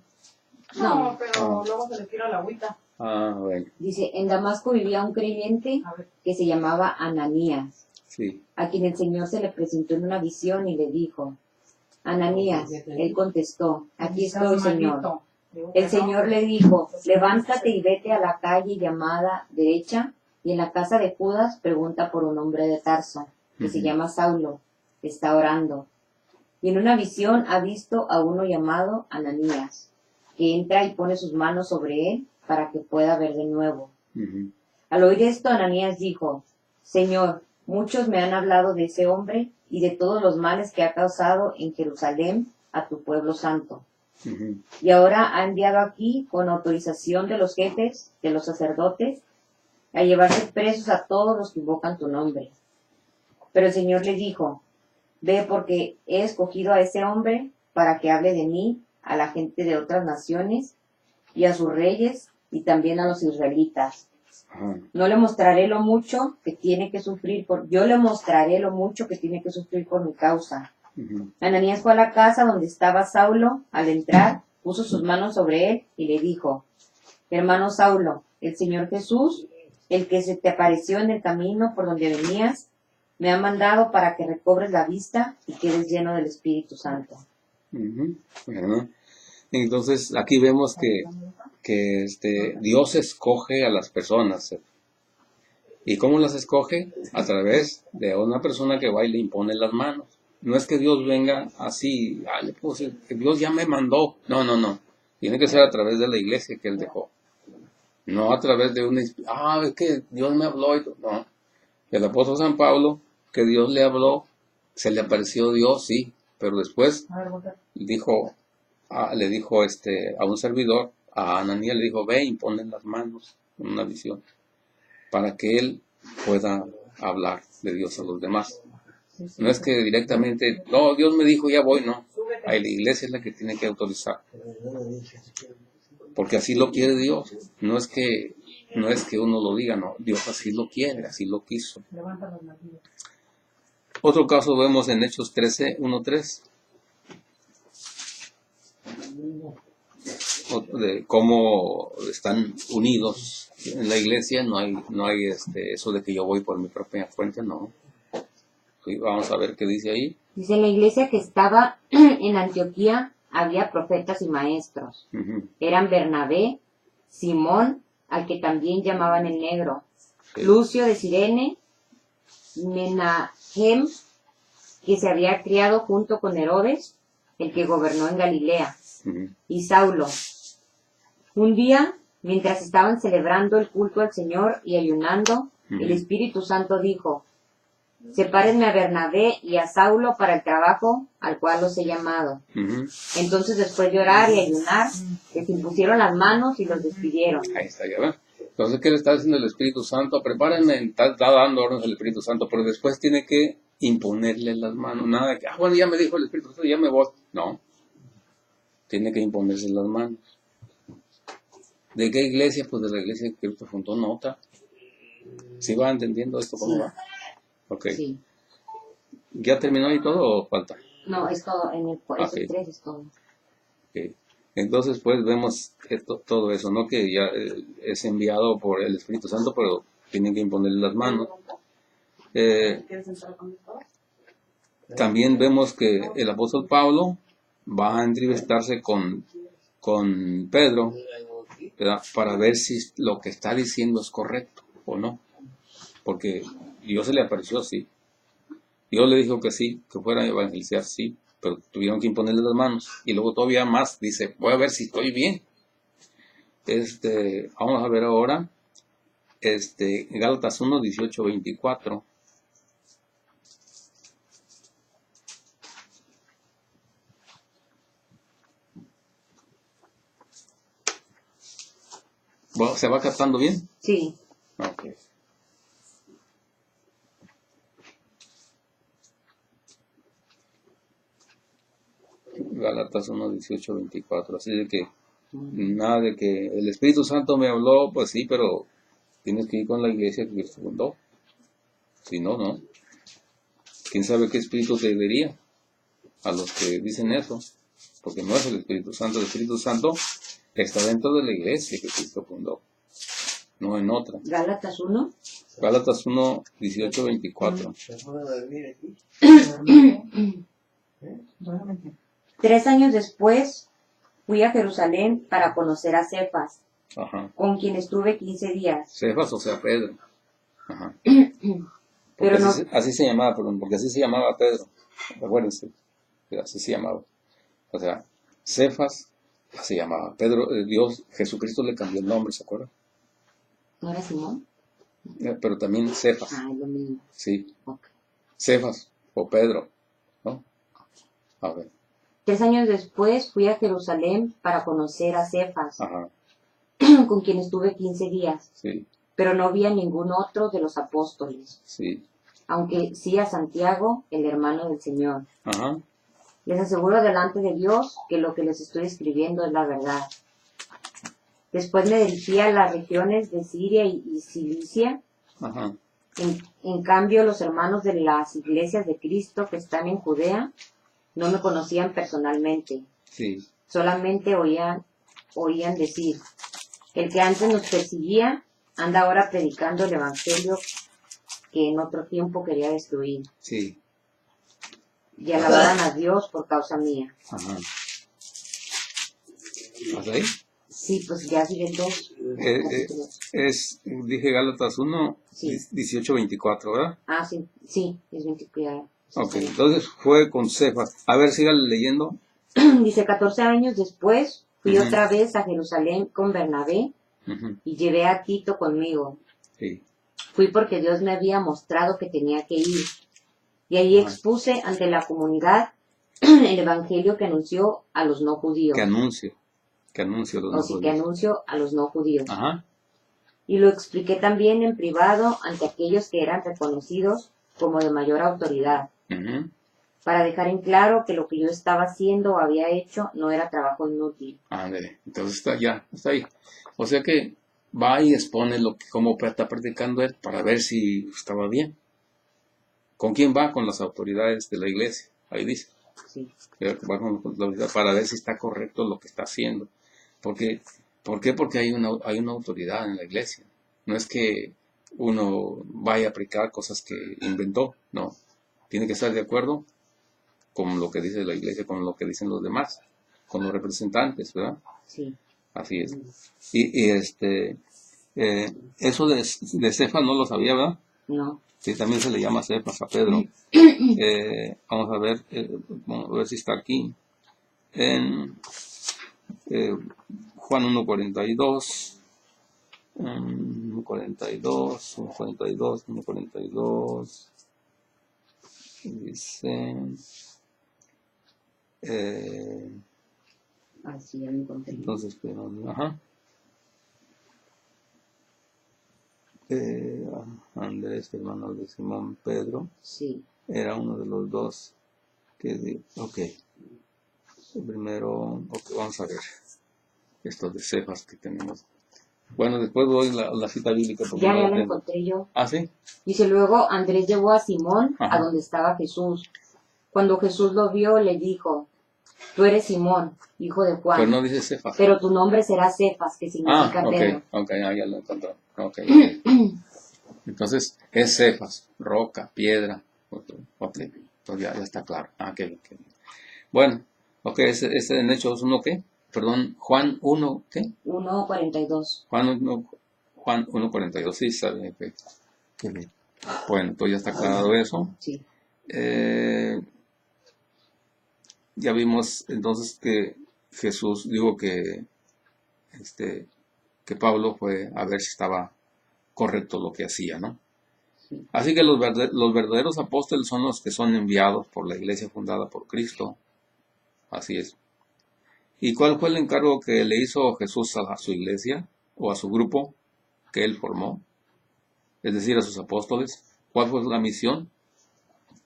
[SPEAKER 2] No,
[SPEAKER 3] pero luego se le tira la agüita.
[SPEAKER 1] Ah, bueno,
[SPEAKER 2] Dice, en Damasco vivía un creyente que se llamaba Ananías,
[SPEAKER 1] sí.
[SPEAKER 2] a quien el Señor se le presentó en una visión y le dijo, Ananías, él contestó, aquí estoy, Señor. El Señor le dijo, levántate y vete a la calle llamada derecha, y en la casa de Judas pregunta por un hombre de Tarso, que se llama Saulo, está orando. Y en una visión ha visto a uno llamado Ananías, que entra y pone sus manos sobre él para que pueda ver de nuevo.
[SPEAKER 1] Ujú.
[SPEAKER 2] Al oír esto, Ananías dijo, Señor, muchos me han hablado de ese hombre y de todos los males que ha causado en Jerusalén a tu pueblo santo.
[SPEAKER 1] Ujú.
[SPEAKER 2] Y ahora ha enviado aquí, con autorización de los jefes, de los sacerdotes, a llevarse presos a todos los que invocan tu nombre. Pero el Señor le dijo, ve porque he escogido a ese hombre para que hable de mí a la gente de otras naciones y a sus reyes y también a los israelitas.
[SPEAKER 1] Ajá.
[SPEAKER 2] Yo le mostraré lo mucho que tiene que sufrir por mi causa.
[SPEAKER 1] Ujú.
[SPEAKER 2] Ananías fue a la casa donde estaba Saulo. Al entrar, puso sus manos sobre él y le dijo, hermano Saulo, el Señor Jesús, el que se te apareció en el camino por donde venías, me ha mandado para que recobres la vista y quedes lleno del Espíritu Santo.
[SPEAKER 1] Ujú. Bueno, entonces aquí vemos que Dios escoge a las personas. ¿Y cómo las escoge? A través de una persona que va y le impone las manos. No es que Dios venga así, pues, que Dios ya me mandó. No, no, no. Tiene que ser a través de la iglesia que Él dejó. No a través de una... es que Dios me habló. No. El apóstol San Pablo, que Dios le habló, se le apareció Dios, sí. Pero después dijo, le dijo a un servidor, a Ananías le dijo, ve, imponle las manos en una visión, para que él pueda hablar de Dios a los demás. No es que directamente, no, Dios me dijo, ya voy, no. Ahí la iglesia es la que tiene que autorizar. Porque así lo quiere Dios. No es que uno lo diga, no. Dios así lo quiere, así lo quiso. Otro caso vemos en Hechos 13, 1, 3. De cómo están unidos en la iglesia. No hay eso de que yo voy por mi propia fuente, no. Sí, vamos a ver qué dice ahí.
[SPEAKER 2] Dice, en la iglesia que estaba en Antioquía había profetas y maestros.
[SPEAKER 1] Ujú.
[SPEAKER 2] Eran Bernabé, Simón, al que también llamaban el Negro,
[SPEAKER 1] Sí.
[SPEAKER 2] Lucio de Cirene, Menahem, que se había criado junto con Herodes, el que gobernó en Galilea,
[SPEAKER 1] Ujú.
[SPEAKER 2] y Saulo. Un día, mientras estaban celebrando el culto al Señor y ayunando, el
[SPEAKER 1] Ujú.
[SPEAKER 2] Espíritu Santo dijo, sepárenme a Bernabé y a Saulo para el trabajo al cual los he llamado.
[SPEAKER 1] Ujú.
[SPEAKER 2] Entonces, después de orar y ayunar, les impusieron las manos y los despidieron.
[SPEAKER 1] Ahí está, ya ven. Entonces, ¿qué le está diciendo el Espíritu Santo? Prepárenme, está dando órdenes el Espíritu Santo, pero después tiene que imponerle las manos. Nada de que, bueno, ya me dijo el Espíritu Santo, ya me voy. No. Tiene que imponerse las manos. ¿De qué iglesia? Pues de la iglesia que Cristo fundó, nota. ¿Sí va entendiendo esto cómo
[SPEAKER 2] Sí.
[SPEAKER 1] va? Ok.
[SPEAKER 2] Sí.
[SPEAKER 1] ¿Ya terminó ahí todo o falta?
[SPEAKER 2] No, es todo, en el
[SPEAKER 1] Ok.
[SPEAKER 2] 3 es todo.
[SPEAKER 1] Ok. Entonces, pues vemos todo eso, ¿no? Que ya es enviado por el Espíritu Santo, pero tienen que imponerle las manos.
[SPEAKER 3] ¿Quieres entrar con esto?
[SPEAKER 1] También vemos que el apóstol Pablo va a entrevistarse con Pedro, ¿verdad? Para ver si lo que está diciendo es correcto o no. Porque Dios se le apareció, sí. Dios le dijo que sí, que fuera a evangelizar, sí. Pero tuvieron que imponerle las manos. Y luego todavía más dice, voy a ver si estoy bien. Vamos a ver ahora, Gálatas 1, 18, 24. ¿Se va captando bien?
[SPEAKER 2] Sí.
[SPEAKER 1] Ok. Gálatas 1, 18, 24. Así de que, nada de que el Espíritu Santo me habló, pues sí, pero tienes que ir con la iglesia que Cristo fundó. Si no, no. ¿Quién sabe qué espíritu te diría a los que dicen eso? Porque no es el Espíritu Santo. El Espíritu Santo está dentro de la iglesia que Cristo fundó, no en otra.
[SPEAKER 2] Gálatas 1.
[SPEAKER 1] Gálatas 1, 18, 24.
[SPEAKER 2] 3 años después fui a Jerusalén para conocer a Cefas,
[SPEAKER 1] Ajá.
[SPEAKER 2] con quien estuve 15 días.
[SPEAKER 1] Cefas, o sea, Pedro. Ajá.
[SPEAKER 2] Pero no,
[SPEAKER 1] Así se llamaba, perdón, porque así se llamaba Pedro. Acuérdense, que así se llamaba. O sea, Cefas se llamaba. Pedro, Dios, Jesucristo le cambió el nombre, ¿se acuerdan?
[SPEAKER 2] ¿no era Simón?
[SPEAKER 1] Pero también Cefas,
[SPEAKER 2] Ah, es lo mismo.
[SPEAKER 1] sí.
[SPEAKER 2] Ok.
[SPEAKER 1] Cefas o Pedro, ¿no? A ver,
[SPEAKER 2] 3 años después fui a Jerusalén para conocer a Cefas,
[SPEAKER 1] ajá,
[SPEAKER 2] con quien estuve 15 días.
[SPEAKER 1] sí,
[SPEAKER 2] Pero no vi a ningún otro de los apóstoles,
[SPEAKER 1] sí,
[SPEAKER 2] aunque sí a Santiago, el hermano del Señor.
[SPEAKER 1] ajá,
[SPEAKER 2] Les aseguro delante de Dios que lo que les estoy escribiendo es la verdad. Después me dirigí a las regiones de Siria y Cilicia.
[SPEAKER 1] ajá,
[SPEAKER 2] En cambio, los hermanos de las iglesias de Cristo que están en Judea no me conocían personalmente.
[SPEAKER 1] sí,
[SPEAKER 2] Solamente oían decir, el que antes nos perseguía anda ahora predicando el evangelio que en otro tiempo quería destruir.
[SPEAKER 1] sí,
[SPEAKER 2] Y alababan a Dios por causa mía.
[SPEAKER 1] ajá. ¿Hasta ahí?
[SPEAKER 2] Sí, pues ya siguen 2 capítulos.
[SPEAKER 1] Dije Gálatas 1,
[SPEAKER 2] Sí.
[SPEAKER 1] 18, 24, ¿verdad?
[SPEAKER 2] Ah, sí, sí, es 24.
[SPEAKER 1] Ok, entonces fue con Cefas. A ver, sígale leyendo.
[SPEAKER 2] Dice, 14 años después fui
[SPEAKER 1] Ujú.
[SPEAKER 2] otra vez a Jerusalén con Bernabé
[SPEAKER 1] Ujú,
[SPEAKER 2] y llevé a Tito conmigo.
[SPEAKER 1] sí,
[SPEAKER 2] Fui porque Dios me había mostrado que tenía que ir. Y ahí
[SPEAKER 1] Ajá.
[SPEAKER 2] expuse ante la comunidad el evangelio que anunció a los no judíos.
[SPEAKER 1] que anuncio los
[SPEAKER 2] O sí, que
[SPEAKER 1] judíos.
[SPEAKER 2] anuncio a los no judíos.
[SPEAKER 1] Ajá,
[SPEAKER 2] Y lo expliqué también en privado ante aquellos que eran reconocidos como de mayor autoridad,
[SPEAKER 1] ujú,
[SPEAKER 2] para dejar en claro que lo que yo estaba haciendo o había hecho no era trabajo inútil.
[SPEAKER 1] ándale. Entonces está ahí. O sea que va y expone cómo está practicando él para ver si estaba bien. ¿Con quién va? Con las autoridades de la iglesia. Ahí dice.
[SPEAKER 2] Sí,
[SPEAKER 1] Que va con la autoridad para ver si está correcto lo que está haciendo. Porque, ¿por qué? Porque hay una autoridad en la iglesia. No es que uno vaya a aplicar cosas que inventó. No. Tiene que estar de acuerdo con lo que dice la iglesia, con lo que dicen los demás, con los representantes, ¿verdad?
[SPEAKER 2] sí.
[SPEAKER 1] Así es. Y eso de Cefas no lo sabía, ¿verdad?
[SPEAKER 2] No.
[SPEAKER 1] Sí, también se le llama Cefas a Pedro. Vamos a ver si está aquí. En Juan 1:42, 1:42, 1:42, 1:42, dice,
[SPEAKER 2] Así ya me encontré.
[SPEAKER 1] entonces, pero, ajá, Andrés, hermano de Simón Pedro,
[SPEAKER 2] Sí.
[SPEAKER 1] era uno de los dos ok, primero, ok, vamos a ver estos de Cefas que tenemos. Bueno, después voy a la cita bíblica porque
[SPEAKER 2] Ya
[SPEAKER 1] no la
[SPEAKER 2] la
[SPEAKER 1] tengo.
[SPEAKER 2] encontré yo.
[SPEAKER 1] Ah, sí.
[SPEAKER 2] Dice, luego Andrés llevó a Simón
[SPEAKER 1] Ajá.
[SPEAKER 2] a donde estaba Jesús. Cuando Jesús lo vio, le dijo, tú eres Simón, hijo de Juan,
[SPEAKER 1] Pero no dice Cefas.
[SPEAKER 2] pero tu nombre será Cefas, que significa Pedro.
[SPEAKER 1] Ok, ya lo encontró. Ok. Entonces, es Cefas, roca, piedra. Ok, entonces ya está claro. Ah, qué bien. Bueno, ok, ese en Hechos 1, ¿qué? Perdón, Juan 1, ¿qué?
[SPEAKER 2] 1:42.
[SPEAKER 1] Juan 1:42, sí, está bien, ok. Qué bien. Bueno, pues ya está aclarado eso.
[SPEAKER 2] Sí.
[SPEAKER 1] Ya vimos entonces que Jesús dijo que que Pablo fue a ver si estaba correcto lo que hacía, ¿no?
[SPEAKER 2] Sí.
[SPEAKER 1] Así que los verdaderos apóstoles son los que son enviados por la iglesia fundada por Cristo. Así es. ¿Y cuál fue el encargo que le hizo Jesús a su iglesia o a su grupo que él formó? Es decir, a sus apóstoles. ¿Cuál fue la misión?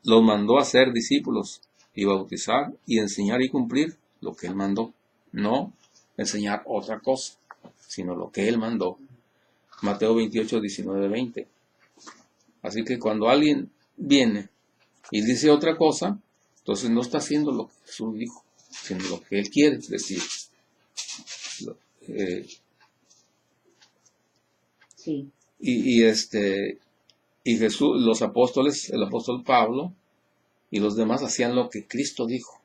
[SPEAKER 1] Los mandó a ser discípulos y bautizar y enseñar y cumplir lo que él mandó. No enseñar otra cosa, sino lo que él mandó. Mateo 28, 19, 20. Así que cuando alguien viene y dice otra cosa, entonces no está haciendo lo que Jesús dijo, sino lo que él quiere decir.
[SPEAKER 2] Sí.
[SPEAKER 1] Y Jesús, los apóstoles, el apóstol Pablo y los demás hacían lo que Cristo dijo.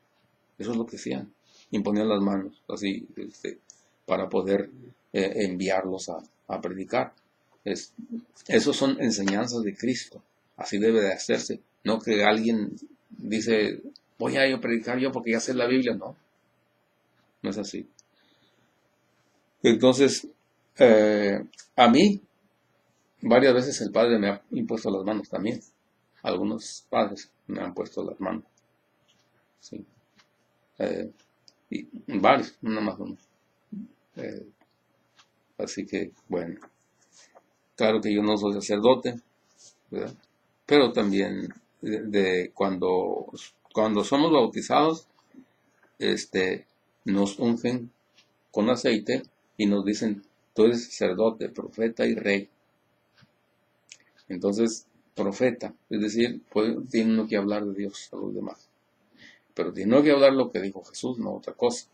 [SPEAKER 1] Eso es lo que hacían. Imponían las manos, así, para poder enviarlos a predicar. Esos son enseñanzas de Cristo. Así debe de hacerse. No que alguien dice, voy a ir a predicar yo porque ya sé la Biblia. No, no es así. Entonces, a mí, varias veces el Padre me ha impuesto las manos también. Algunos padres me han puesto las manos. Sí. Y varios, no más uno. Así que, bueno. Claro que yo no soy sacerdote, ¿verdad? Pero también cuando somos bautizados, nos ungen con aceite y nos dicen, tú eres sacerdote, profeta y rey. Entonces, profeta, es decir, tiene uno que hablar de Dios a los demás. Pero tiene uno que hablar lo que dijo Jesús, no otra cosa.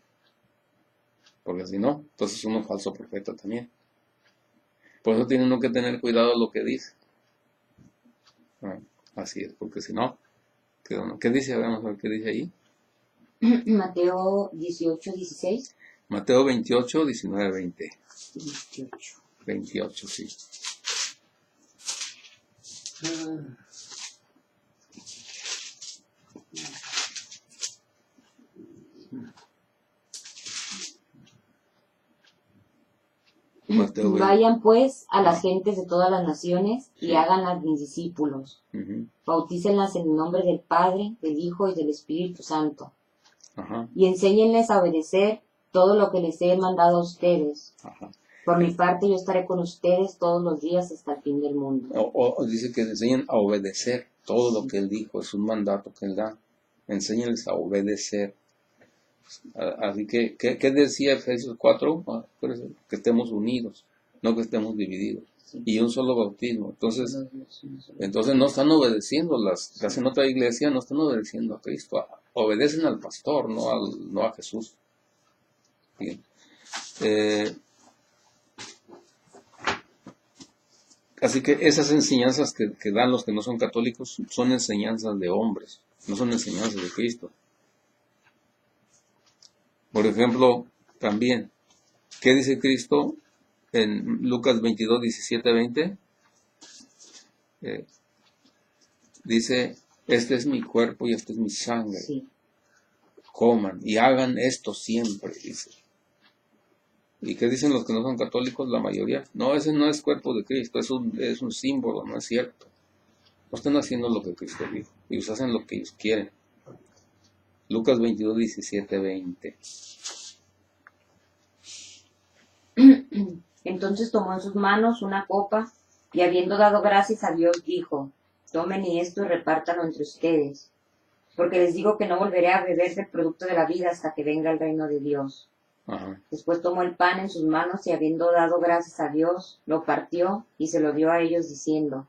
[SPEAKER 1] Porque si no, entonces uno es falso profeta también. Por eso tiene uno que tener cuidado de lo que dice. Así es, porque si no, ¿qué dice? Vamos a ver qué dice ahí.
[SPEAKER 2] Mateo 18, 16.
[SPEAKER 1] Mateo 28, 19, 20.
[SPEAKER 2] 18.
[SPEAKER 1] 28, sí. Mateo 20.
[SPEAKER 2] Vayan pues a las gentes de todas las naciones y
[SPEAKER 1] Sí.
[SPEAKER 2] háganlas mis discípulos.
[SPEAKER 1] Ujú.
[SPEAKER 2] Bautícenlas en el nombre del Padre, del Hijo y del Espíritu Santo.
[SPEAKER 1] Ajá,
[SPEAKER 2] Y enséñenles a obedecer todo lo que les he mandado a ustedes.
[SPEAKER 1] ajá.
[SPEAKER 2] Por mi parte, yo estaré con ustedes todos los días hasta el fin del mundo.
[SPEAKER 1] O dice que enseñen a obedecer todo lo que él dijo, es un mandato que él da. Enséñenles a obedecer. Así que, ¿qué decía Efesios 4? Que estemos unidos, no que estemos divididos.
[SPEAKER 2] Sí.
[SPEAKER 1] Y un solo bautismo. Entonces no están obedeciendo, las que hacen otra iglesia no están obedeciendo a Cristo. Obedecen al pastor, no a Jesús. Bien. Así que esas enseñanzas que dan los que no son católicos son enseñanzas de hombres, no son enseñanzas de Cristo. Por ejemplo, también, ¿qué dice Cristo en Lucas 22, 17, 20? Dice, este es mi cuerpo y esta es mi sangre.
[SPEAKER 2] Sí.
[SPEAKER 1] Coman y hagan esto siempre, dice. ¿Y qué dicen los que no son católicos? La mayoría. No, ese no es cuerpo de Cristo, es un símbolo, no es cierto. No están haciendo lo que Cristo dijo. Y ellos hacen lo que ellos quieren. Lucas 22, 17, 20.
[SPEAKER 2] Entonces tomó en sus manos una copa y habiendo dado gracias a Dios dijo, tomen y esto y repártanlo entre ustedes, porque les digo que no volveré a beber del producto de la vida hasta que venga el reino de Dios.
[SPEAKER 1] Ajá.
[SPEAKER 2] Después tomó el pan en sus manos y habiendo dado gracias a Dios, lo partió y se lo dio a ellos diciendo,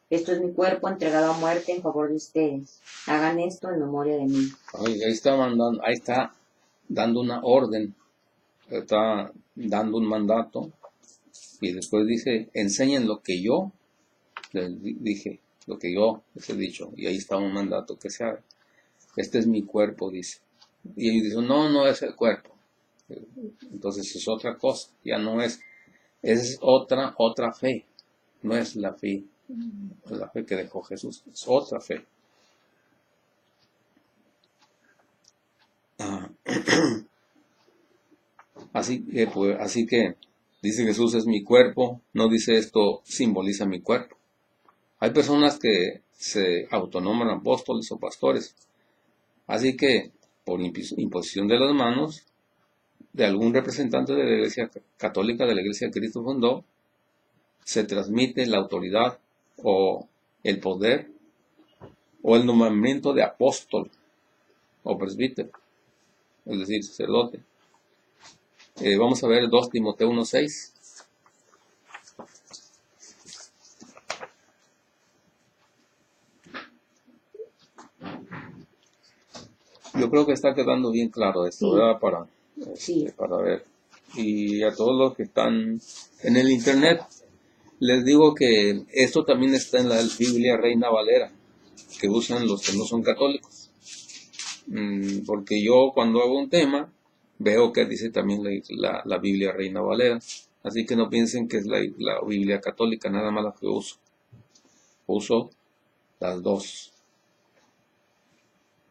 [SPEAKER 2] esto es mi cuerpo entregado a muerte en favor de ustedes. Hagan esto en memoria de mí.
[SPEAKER 1] Ahí está dando una orden, está dando un mandato y después dice, enseñen lo que yo les dije, lo que yo les he dicho. Y ahí está un mandato que se haga. Este es mi cuerpo, dice. Y ellos dicen, no es el cuerpo. Entonces es otra cosa, ya no es, es otra fe, no es la fe que dejó Jesús, es otra fe. Así que Dice Jesús es mi cuerpo, no dice esto simboliza mi cuerpo. Hay personas que se autonoman apóstoles o pastores. Así que, por imposición de las manos de algún representante de la Iglesia Católica, de la Iglesia que Cristo fundó, se transmite la autoridad o el poder o el nombramiento de apóstol o presbítero, es decir, sacerdote. Vamos a ver 2 Timoteo 1:6. Yo creo que está quedando bien claro esto,
[SPEAKER 2] Sí.
[SPEAKER 1] ¿verdad?
[SPEAKER 2] Sí.
[SPEAKER 1] Para ver. Y a todos los que están en el internet, les digo que esto también está en la Biblia Reina Valera, que usan los que no son católicos. Porque yo cuando hago un tema, veo que dice también la Biblia Reina Valera. Así que no piensen que es la Biblia católica, nada más la que uso. Uso las dos.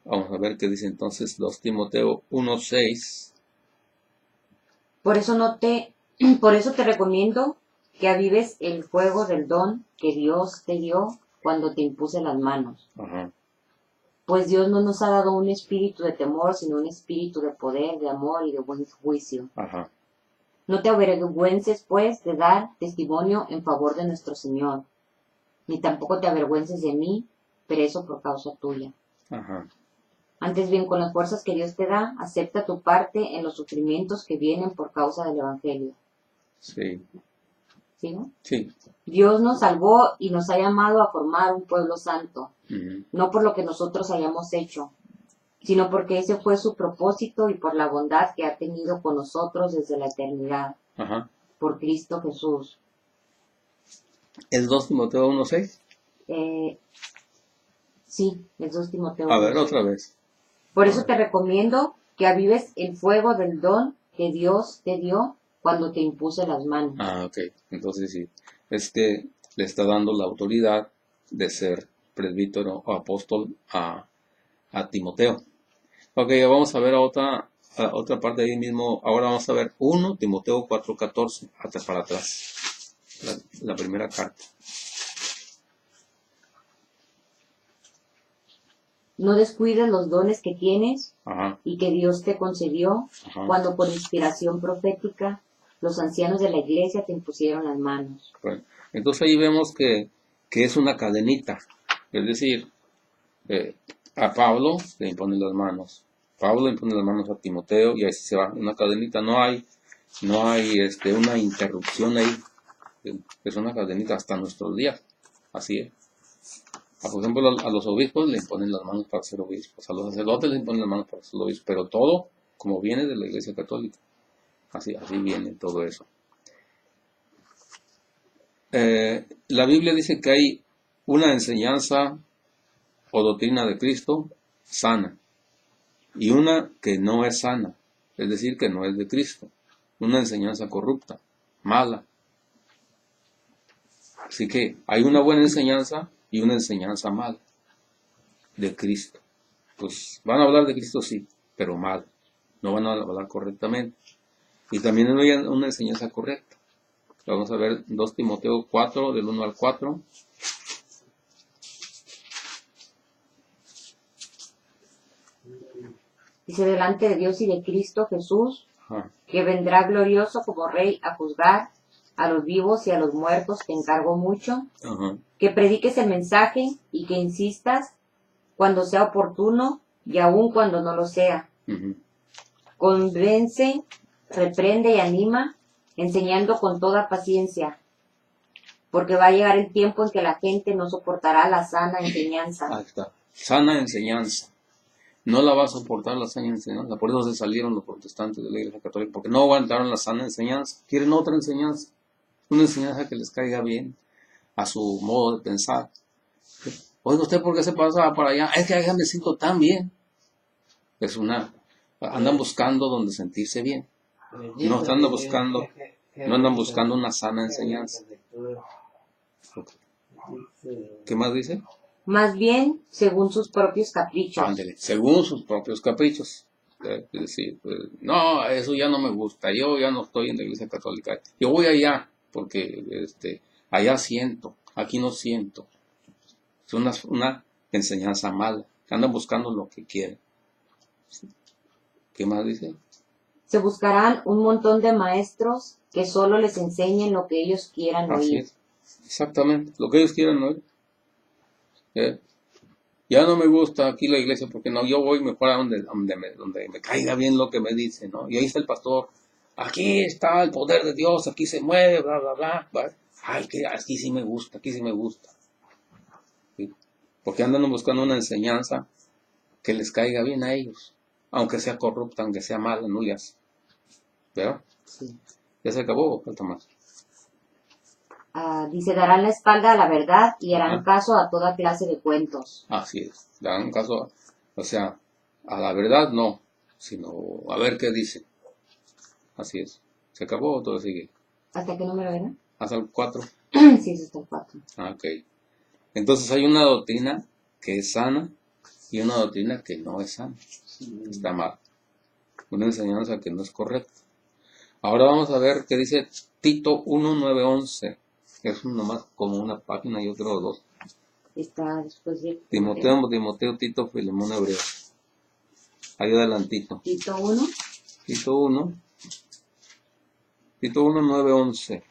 [SPEAKER 1] Vamos a ver qué dice entonces 2 Timoteo 1:6.
[SPEAKER 2] Por eso te recomiendo que avives el fuego del don que Dios te dio cuando te impuse las manos.
[SPEAKER 1] Ajá,
[SPEAKER 2] Pues Dios no nos ha dado un espíritu de temor, sino un espíritu de poder, de amor y de buen juicio.
[SPEAKER 1] ajá,
[SPEAKER 2] No te avergüences, pues, de dar testimonio en favor de nuestro Señor, ni tampoco te avergüences de mí, preso por causa tuya.
[SPEAKER 1] ajá.
[SPEAKER 2] Antes bien, con las fuerzas que Dios te da, acepta tu parte en los sufrimientos que vienen por causa del Evangelio.
[SPEAKER 1] Sí,
[SPEAKER 2] ¿Sí, no?
[SPEAKER 1] sí.
[SPEAKER 2] Dios nos salvó y nos ha llamado a formar un pueblo santo,
[SPEAKER 1] Ujú.
[SPEAKER 2] no por lo que nosotros hayamos hecho, sino porque ese fue su propósito y por la bondad que ha tenido con nosotros desde la eternidad,
[SPEAKER 1] Ajá.
[SPEAKER 2] por Cristo Jesús.
[SPEAKER 1] ¿Es 2 Timoteo 1:6?
[SPEAKER 2] Sí, es 2 Timoteo.
[SPEAKER 1] A ver, otra vez.
[SPEAKER 2] Por eso te recomiendo que avives el fuego del don que Dios te dio cuando te impuse las manos.
[SPEAKER 1] Ah, ok. Entonces sí. Es que le está dando la autoridad de ser presbítero o apóstol a Timoteo. Ok, vamos a ver a otra parte ahí mismo. Ahora vamos a ver 1 Timoteo 4:14, hasta para atrás. La primera carta.
[SPEAKER 2] No descuides los dones que tienes
[SPEAKER 1] Ajá,
[SPEAKER 2] y que Dios te concedió
[SPEAKER 1] ajá.
[SPEAKER 2] cuando por inspiración profética los ancianos de la iglesia te impusieron las manos.
[SPEAKER 1] Bueno, entonces ahí vemos que es una cadenita. Es decir, a Pablo le imponen las manos. Pablo le impone las manos a Timoteo y ahí se va una cadenita. No hay una interrupción ahí. Es una cadenita hasta nuestros días. Así es. Por ejemplo, a los obispos le imponen las manos para ser obispos. A los sacerdotes le imponen las manos para ser obispos. Pero todo como viene de la Iglesia Católica. Así viene todo eso. La Biblia dice que hay una enseñanza o doctrina de Cristo sana y una que no es sana, es decir, que no es de Cristo, una enseñanza corrupta, mala. Así que hay una buena enseñanza y una enseñanza mala de Cristo. Pues van a hablar de Cristo sí, pero mal, no van a hablar correctamente. Y también no hay una enseñanza correcta. Vamos a ver 2 Timoteo 4, del 1 al 4.
[SPEAKER 2] Dice delante de Dios y de Cristo Jesús,
[SPEAKER 1] Ajá,
[SPEAKER 2] que vendrá glorioso como Rey a juzgar a los vivos y a los muertos, te encargo mucho,
[SPEAKER 1] ajá,
[SPEAKER 2] que prediques el mensaje y que insistas cuando sea oportuno y aun cuando no lo sea.
[SPEAKER 1] ujú.
[SPEAKER 2] Convence, reprende y anima, enseñando con toda paciencia, porque va a llegar el tiempo en que la gente no soportará la sana enseñanza.
[SPEAKER 1] Ahí está. Sana enseñanza. No la va a soportar la sana enseñanza. Por eso se salieron los protestantes de la Iglesia Católica, porque no aguantaron la sana enseñanza. Quieren otra enseñanza. Una enseñanza que les caiga bien a su modo de pensar. Oiga, ¿usted por qué se pasa para allá? Es que allá me siento tan bien. Andan buscando donde sentirse bien. No andan buscando una sana enseñanza. ¿Qué más dice?
[SPEAKER 2] Más bien según sus propios caprichos.
[SPEAKER 1] Ándele, según sus propios caprichos. Es decir, pues, no, eso ya no me gusta, yo ya no estoy en la iglesia católica, yo voy allá, porque allá siento, aquí no siento. Es una enseñanza mala, que andan buscando lo que quieren. ¿Qué más dice?
[SPEAKER 2] Se buscarán un montón de maestros que solo les enseñen lo que ellos quieran
[SPEAKER 1] Así
[SPEAKER 2] oír.
[SPEAKER 1] es, exactamente, lo que ellos quieran oír. ¿Eh? Ya no me gusta aquí la iglesia porque no, yo voy mejor a donde me caiga bien lo que me dice, ¿no? Y ahí está el pastor, aquí está el poder de Dios, aquí se mueve, bla, bla, bla. Bla. Ay, que aquí sí me gusta, aquí sí me gusta. ¿Sí? Porque andan buscando una enseñanza que les caiga bien a ellos, aunque sea corrupta, aunque sea mala, no le hace. ¿Verdad?
[SPEAKER 2] Sí.
[SPEAKER 1] ¿Ya se acabó o falta más?
[SPEAKER 2] Dice, darán la espalda a la verdad y harán
[SPEAKER 1] Ajá.
[SPEAKER 2] caso a toda clase de cuentos.
[SPEAKER 1] Así es. Dan caso, o sea, a la verdad no, sino a ver qué dice. Así es. ¿Se acabó o todo sigue?
[SPEAKER 2] ¿Hasta qué número era?
[SPEAKER 1] Hasta el 4.
[SPEAKER 2] Sí, eso está el 4.
[SPEAKER 1] Ah, ok. Entonces hay una doctrina que es sana y una doctrina que no es sana. Está mal. Una enseñanza que no es correcta. Ahora vamos a ver qué dice Tito 1:9-11. Es nomás como una página, yo creo dos.
[SPEAKER 2] Está después de
[SPEAKER 1] Timoteo, Tito, Filemón, Hebreo. Ahí adelantito.
[SPEAKER 2] Tito 1.
[SPEAKER 1] Tito 1. Tito 1:9-11.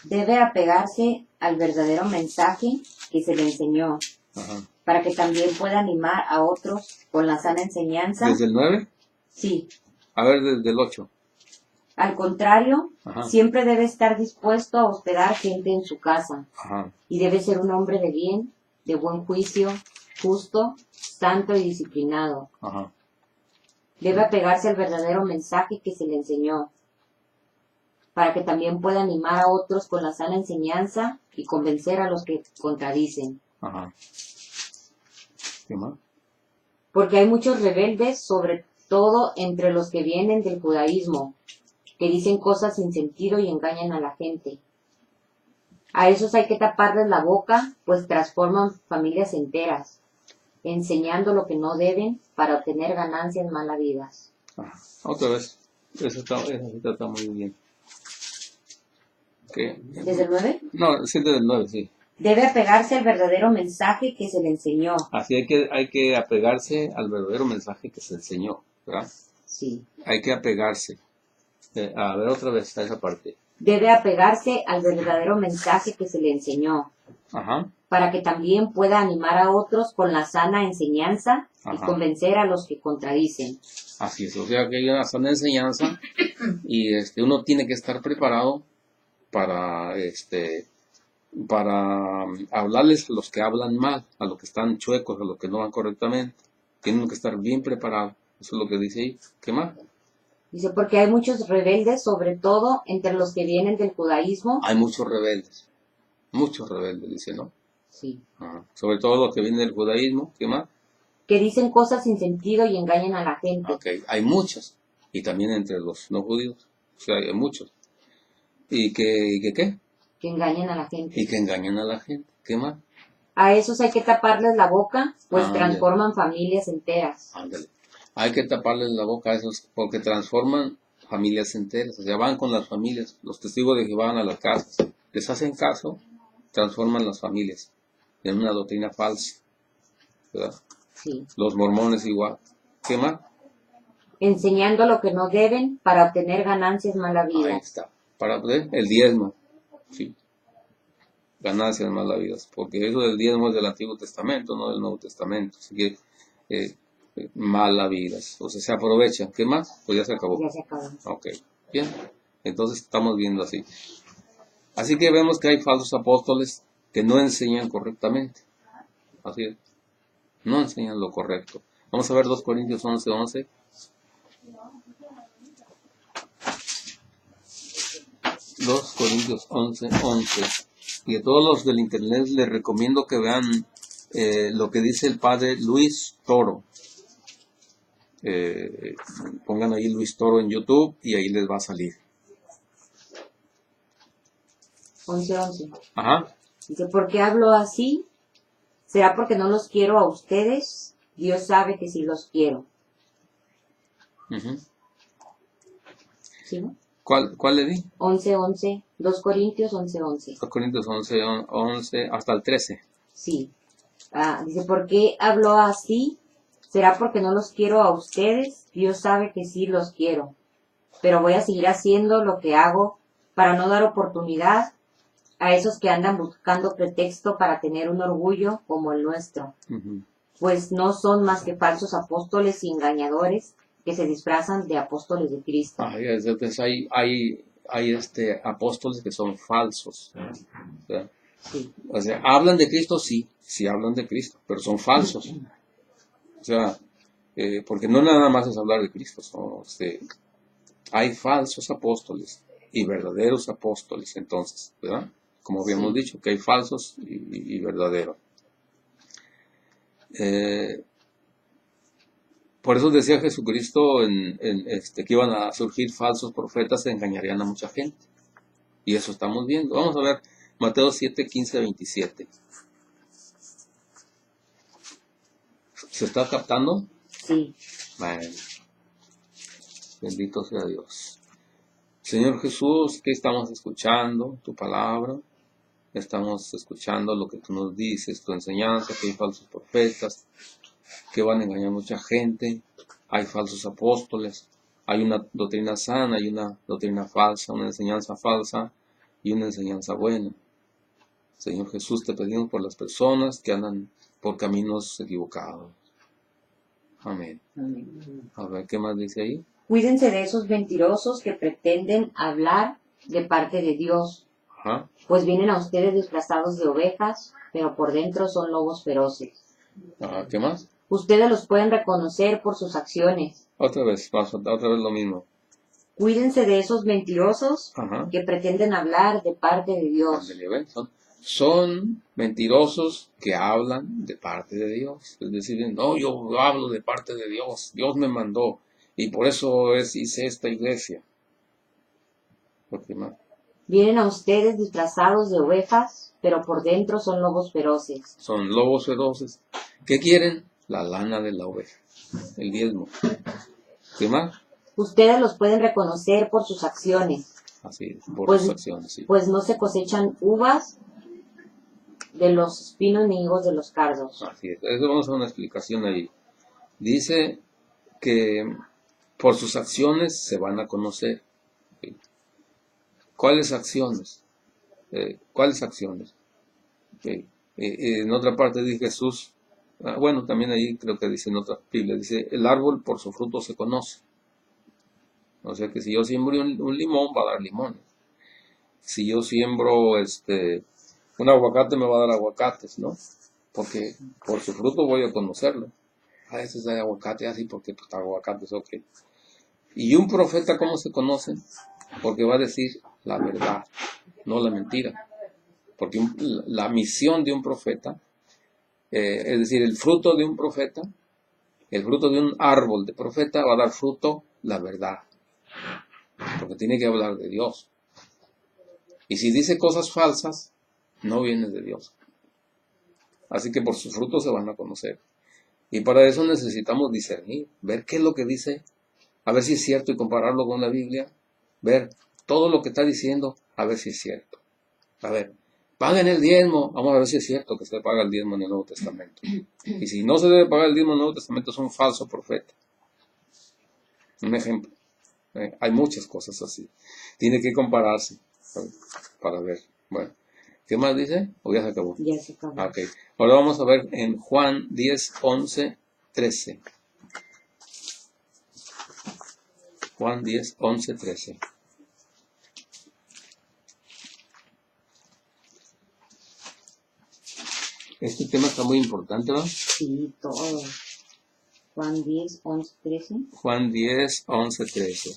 [SPEAKER 2] Debe apegarse al verdadero mensaje que se le enseñó,
[SPEAKER 1] Ajá.
[SPEAKER 2] para que también pueda animar a otros con la sana enseñanza.
[SPEAKER 1] ¿Desde el 9?
[SPEAKER 2] Sí.
[SPEAKER 1] A ver, desde el 8.
[SPEAKER 2] Al contrario,
[SPEAKER 1] Ajá.
[SPEAKER 2] siempre debe estar dispuesto a hospedar gente en su casa.
[SPEAKER 1] Ajá.
[SPEAKER 2] Y debe ser un hombre de bien, de buen juicio, justo, santo y disciplinado.
[SPEAKER 1] Ajá.
[SPEAKER 2] Debe apegarse al verdadero mensaje que se le enseñó, para que también pueda animar a otros con la sana enseñanza y convencer a los que contradicen.
[SPEAKER 1] Ajá. ¿Qué más?
[SPEAKER 2] Porque hay muchos rebeldes, sobre todo entre los que vienen del judaísmo, que dicen cosas sin sentido y engañan a la gente. A esos hay que taparles la boca, pues transforman familias enteras, enseñando lo que no deben para obtener ganancias mal habidas.
[SPEAKER 1] Ajá. Otra vez. Esa cita está muy bien. ¿Qué?
[SPEAKER 2] ¿Desde el 9?
[SPEAKER 1] No, sí, desde el 9, sí.
[SPEAKER 2] Debe apegarse al verdadero mensaje que se le enseñó.
[SPEAKER 1] Así hay que apegarse al verdadero mensaje que se enseñó, ¿verdad?
[SPEAKER 2] Sí.
[SPEAKER 1] Hay que apegarse. A ver otra vez esa parte.
[SPEAKER 2] Debe apegarse al verdadero mensaje que se le enseñó,
[SPEAKER 1] Ajá.
[SPEAKER 2] para que también pueda animar a otros con la sana enseñanza y
[SPEAKER 1] Ajá.
[SPEAKER 2] convencer a los que contradicen.
[SPEAKER 1] Así es, o sea que hay una sana enseñanza y uno tiene que estar preparado para hablarles a los que hablan mal, a los que están chuecos, a los que no van correctamente. Tienen que estar bien preparados. Eso es lo que dice ahí. ¿Qué más?
[SPEAKER 2] Dice, porque hay muchos rebeldes, sobre todo entre los que vienen del judaísmo.
[SPEAKER 1] Hay muchos rebeldes, dice, ¿no?
[SPEAKER 2] Sí.
[SPEAKER 1] Ajá. Sobre todo los que vienen del judaísmo. ¿Qué más?
[SPEAKER 2] Que dicen cosas sin sentido y engañan a la gente.
[SPEAKER 1] Ok, hay muchos. Y también entre los no judíos. O sea, hay muchos. ¿Y qué?
[SPEAKER 2] Que engañan a la gente.
[SPEAKER 1] Y que engañan a la gente. ¿Qué más?
[SPEAKER 2] A esos hay que taparles la boca, pues
[SPEAKER 1] Ándale.
[SPEAKER 2] transforman familias enteras.
[SPEAKER 1] Ándale. Hay que taparles la boca a esos porque transforman familias enteras. O sea, van con las familias. Los testigos de Jehová van a las casas. Les hacen caso, transforman las familias en una doctrina falsa. ¿Verdad?
[SPEAKER 2] Sí.
[SPEAKER 1] Los mormones igual. ¿Qué más?
[SPEAKER 2] Enseñando lo que no deben para obtener ganancias mal
[SPEAKER 1] Ahí
[SPEAKER 2] habidas.
[SPEAKER 1] está. Para poder el diezmo. Sí. Ganancias mal habidas. Porque eso del diezmo es del Antiguo Testamento, no del Nuevo Testamento. Así que mal habidas. O sea, se aprovechan. ¿Qué más? Pues ya se acabó.
[SPEAKER 2] Ya se acabó.
[SPEAKER 1] Ok. Bien. Entonces estamos viendo así. Así que vemos que hay falsos apóstoles que no enseñan correctamente. Así es. No enseñan lo correcto. Vamos a ver 2 Corintios 11:11. 2 Corintios 11:11. Y a todos los del internet les recomiendo que vean lo que dice el padre Luis Toro. Pongan ahí Luis Toro en YouTube y ahí les va a salir.
[SPEAKER 2] 11:11.
[SPEAKER 1] Ajá.
[SPEAKER 2] Dice, ¿por qué hablo así? ¿Será porque no los quiero a ustedes? Dios sabe que sí los quiero.
[SPEAKER 1] Ujú.
[SPEAKER 2] ¿Sí, no?
[SPEAKER 1] ¿Cuál le di?
[SPEAKER 2] 11:11, 2 Corintios 11:11.
[SPEAKER 1] 2 Corintios 11 hasta el 13.
[SPEAKER 2] Sí. Dice, ¿por qué habló así? ¿Será porque no los quiero a ustedes? Dios sabe que sí los quiero. Pero voy a seguir haciendo lo que hago para no dar oportunidad a esos que andan buscando pretexto para tener un orgullo como el nuestro.
[SPEAKER 1] Ujú.
[SPEAKER 2] Pues no son más que falsos apóstoles y engañadores que se disfrazan de apóstoles de Cristo.
[SPEAKER 1] Entonces hay apóstoles que son falsos. ¿Verdad?
[SPEAKER 2] Sí,
[SPEAKER 1] O sea, hablan de Cristo, sí hablan de Cristo, pero son falsos. O sea, porque no nada más es hablar de Cristo, hay falsos apóstoles y verdaderos apóstoles, entonces, ¿verdad? Como habíamos
[SPEAKER 2] sí,
[SPEAKER 1] dicho, que hay falsos y verdaderos. Por eso decía Jesucristo que iban a surgir falsos profetas que engañarían a mucha gente. Y eso estamos viendo. Vamos a ver Mateo 7, 15, 27. ¿Se está captando?
[SPEAKER 2] sí.
[SPEAKER 1] Bueno, bendito sea Dios. Señor Jesús, ¿qué estamos escuchando? Tu palabra. Estamos escuchando lo que tú nos dices, tu enseñanza, que hay falsos profetas, que van a engañar a mucha gente, hay falsos apóstoles, hay una doctrina sana, hay una doctrina falsa, una enseñanza falsa y una enseñanza buena. Señor Jesús, te pedimos por las personas que andan por caminos equivocados. Amén. A ver, ¿qué más dice ahí?
[SPEAKER 2] Cuídense de esos mentirosos que pretenden hablar de parte de Dios,
[SPEAKER 1] Ajá.
[SPEAKER 2] pues vienen a ustedes disfrazados de ovejas, pero por dentro son lobos feroces.
[SPEAKER 1] ¿Qué más?
[SPEAKER 2] Ustedes los pueden reconocer por sus acciones.
[SPEAKER 1] Otra vez lo mismo.
[SPEAKER 2] Cuídense de esos mentirosos
[SPEAKER 1] Ajá.
[SPEAKER 2] que pretenden hablar de parte de Dios.
[SPEAKER 1] Ándale, ¿ven? Son mentirosos que hablan de parte de Dios. Es decir, no, yo hablo de parte de Dios. Dios me mandó. Y por eso hice esta iglesia. ¿Por qué más?
[SPEAKER 2] Vienen a ustedes disfrazados de ovejas, pero por dentro son lobos feroces.
[SPEAKER 1] Son lobos feroces. ¿Qué quieren? La lana de la oveja. El diezmo. ¿Qué más?
[SPEAKER 2] Ustedes los pueden reconocer por sus acciones,
[SPEAKER 1] Así es, por
[SPEAKER 2] pues,
[SPEAKER 1] sus acciones. Sí.
[SPEAKER 2] pues no se cosechan uvas de los espinos ni higos de los cardos.
[SPEAKER 1] Así es. Eso vamos a dar una explicación ahí. Dice que por sus acciones se van a conocer. ¿Sí? ¿Cuáles acciones? ¿Cuáles acciones? ¿Sí? En otra parte dice Jesús, bueno, también ahí creo que dice en otra Biblia, dice, el árbol por su fruto se conoce. O sea que si yo siembro un limón, va a dar limones. Si yo siembro un aguacate, me va a dar aguacates, ¿no? Porque por su fruto voy a conocerlo. A veces hay aguacate así porque pues aguacate es ok. Y un profeta, ¿cómo se conoce? Porque va a decir la verdad, no la mentira. Porque la misión de un profeta, es decir, el fruto de un profeta, el fruto de un árbol de profeta va a dar fruto la verdad. Porque tiene que hablar de Dios. Y si dice cosas falsas, no viene de Dios. Así que por sus frutos se van a conocer. Y para eso necesitamos discernir, ver qué es lo que dice, a ver si es cierto y compararlo con la Biblia, ver todo lo que está diciendo, a ver si es cierto. A ver, paguen el diezmo, vamos a ver si es cierto que se paga el diezmo en el Nuevo Testamento. Y si no se debe pagar el diezmo en el Nuevo Testamento, es un falso profeta. Un ejemplo. Hay muchas cosas así. Tiene que compararse para ver. Bueno, ¿qué más dice? ¿O ya se acabó?
[SPEAKER 2] Ya se acabó.
[SPEAKER 1] Ok. Ahora vamos a ver en Juan 10, 11, 13. Juan 10, 11, 13. Este tema está muy importante, ¿no?
[SPEAKER 2] Sí, todo. Juan 10, 11, 13.
[SPEAKER 1] Juan 10, 11, 13.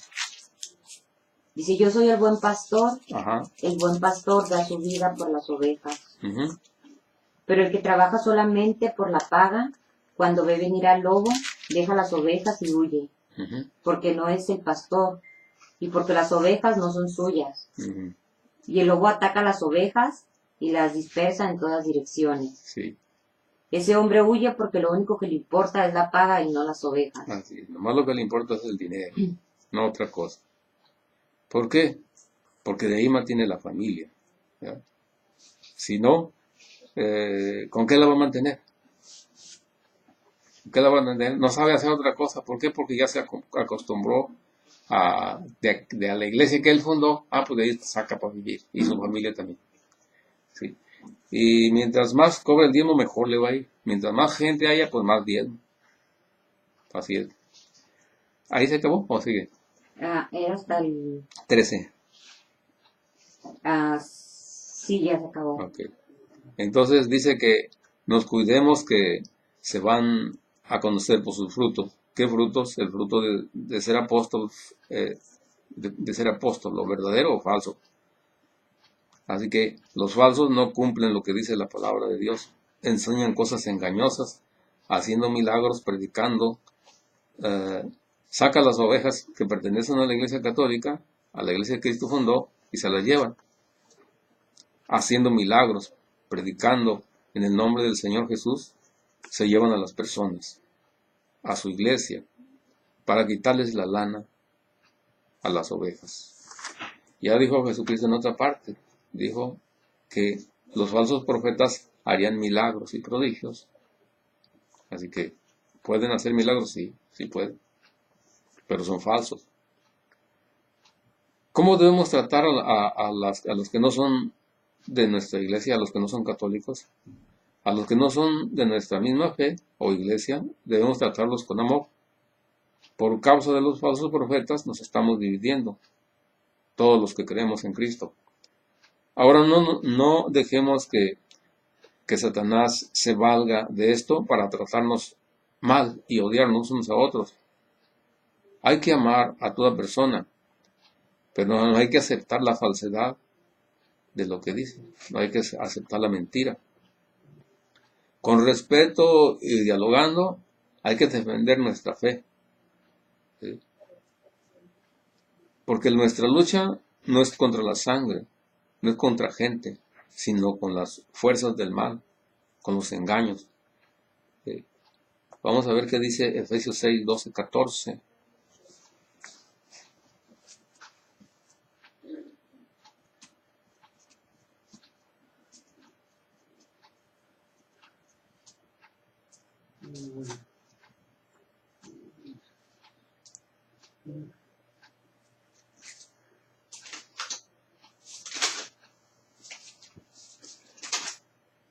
[SPEAKER 2] Dice, yo soy el buen pastor.
[SPEAKER 1] Ajá.
[SPEAKER 2] El buen pastor da su vida por las ovejas.
[SPEAKER 1] Uh-huh.
[SPEAKER 2] Pero el que trabaja solamente por la paga, cuando ve venir al lobo, deja las ovejas y huye.
[SPEAKER 1] Uh-huh.
[SPEAKER 2] Porque no es el pastor y porque las ovejas no son suyas.
[SPEAKER 1] Uh-huh.
[SPEAKER 2] Y el lobo ataca a las ovejas y las dispersa en todas direcciones.
[SPEAKER 1] Sí.
[SPEAKER 2] Ese hombre huye porque lo único que le importa es la paga y no las ovejas.
[SPEAKER 1] Así es. Nomás lo que le importa es el dinero, no otra cosa. ¿Por qué? Porque de ahí mantiene la familia. ¿Ya? Si no, ¿con qué la va a mantener? ¿Con qué la va a mantener? No sabe hacer otra cosa. ¿Por qué? Porque ya se acostumbró a la iglesia que él fundó. Pues de ahí saca para vivir. Y su familia también. ¿Sí? Y mientras más cobre el diezmo, mejor le va a ir. Mientras más gente haya, pues más diezmo. Así es. ¿Ahí se acabó o sigue?
[SPEAKER 2] Era hasta el...
[SPEAKER 1] 13.
[SPEAKER 2] Sí, ya se acabó.
[SPEAKER 1] Ok. Entonces dice que nos cuidemos que se van a conocer por sus frutos. ¿Qué frutos? El fruto de ser apóstol, de ser apóstol, lo verdadero o falso. Así que los falsos no cumplen lo que dice la palabra de Dios. Enseñan cosas engañosas, haciendo milagros, predicando. Saca las ovejas que pertenecen a la iglesia católica, a la iglesia que Cristo fundó, y se las llevan. Haciendo milagros, predicando en el nombre del Señor Jesús, se llevan a las personas, a su iglesia, para quitarles la lana a las ovejas. Ya dijo Jesucristo en otra parte, dijo que los falsos profetas harían milagros y prodigios. Así que, ¿pueden hacer milagros? Sí, sí pueden, pero son falsos. ¿Cómo debemos tratar a los que no son de nuestra iglesia, a los que no son católicos? A los que no son de nuestra misma fe o iglesia, debemos tratarlos con amor. Por causa de los falsos profetas nos estamos dividiendo, todos los que creemos en Cristo. Ahora no dejemos que Satanás se valga de esto para tratarnos mal y odiarnos unos a otros. Hay que amar a toda persona, pero no hay que aceptar la falsedad de lo que dice, no hay que aceptar la mentira. Con respeto y dialogando, hay que defender nuestra fe. ¿Sí? Porque nuestra lucha no es contra la sangre, no es contra gente, sino con las fuerzas del mal, con los engaños. ¿Sí? Vamos a ver qué dice Efesios 6, 12, 14.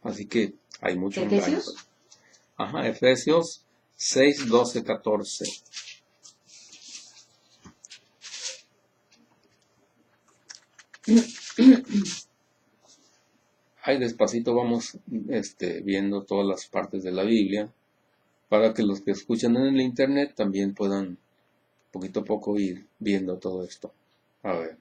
[SPEAKER 1] Así que hay mucho engaño.
[SPEAKER 2] ¿Efesios?
[SPEAKER 1] Efesios 6, 12, 14. Ahí despacito vamos viendo todas las partes de la Biblia para que los que escuchan en el internet también puedan poquito a poco ir viendo todo esto. A ver.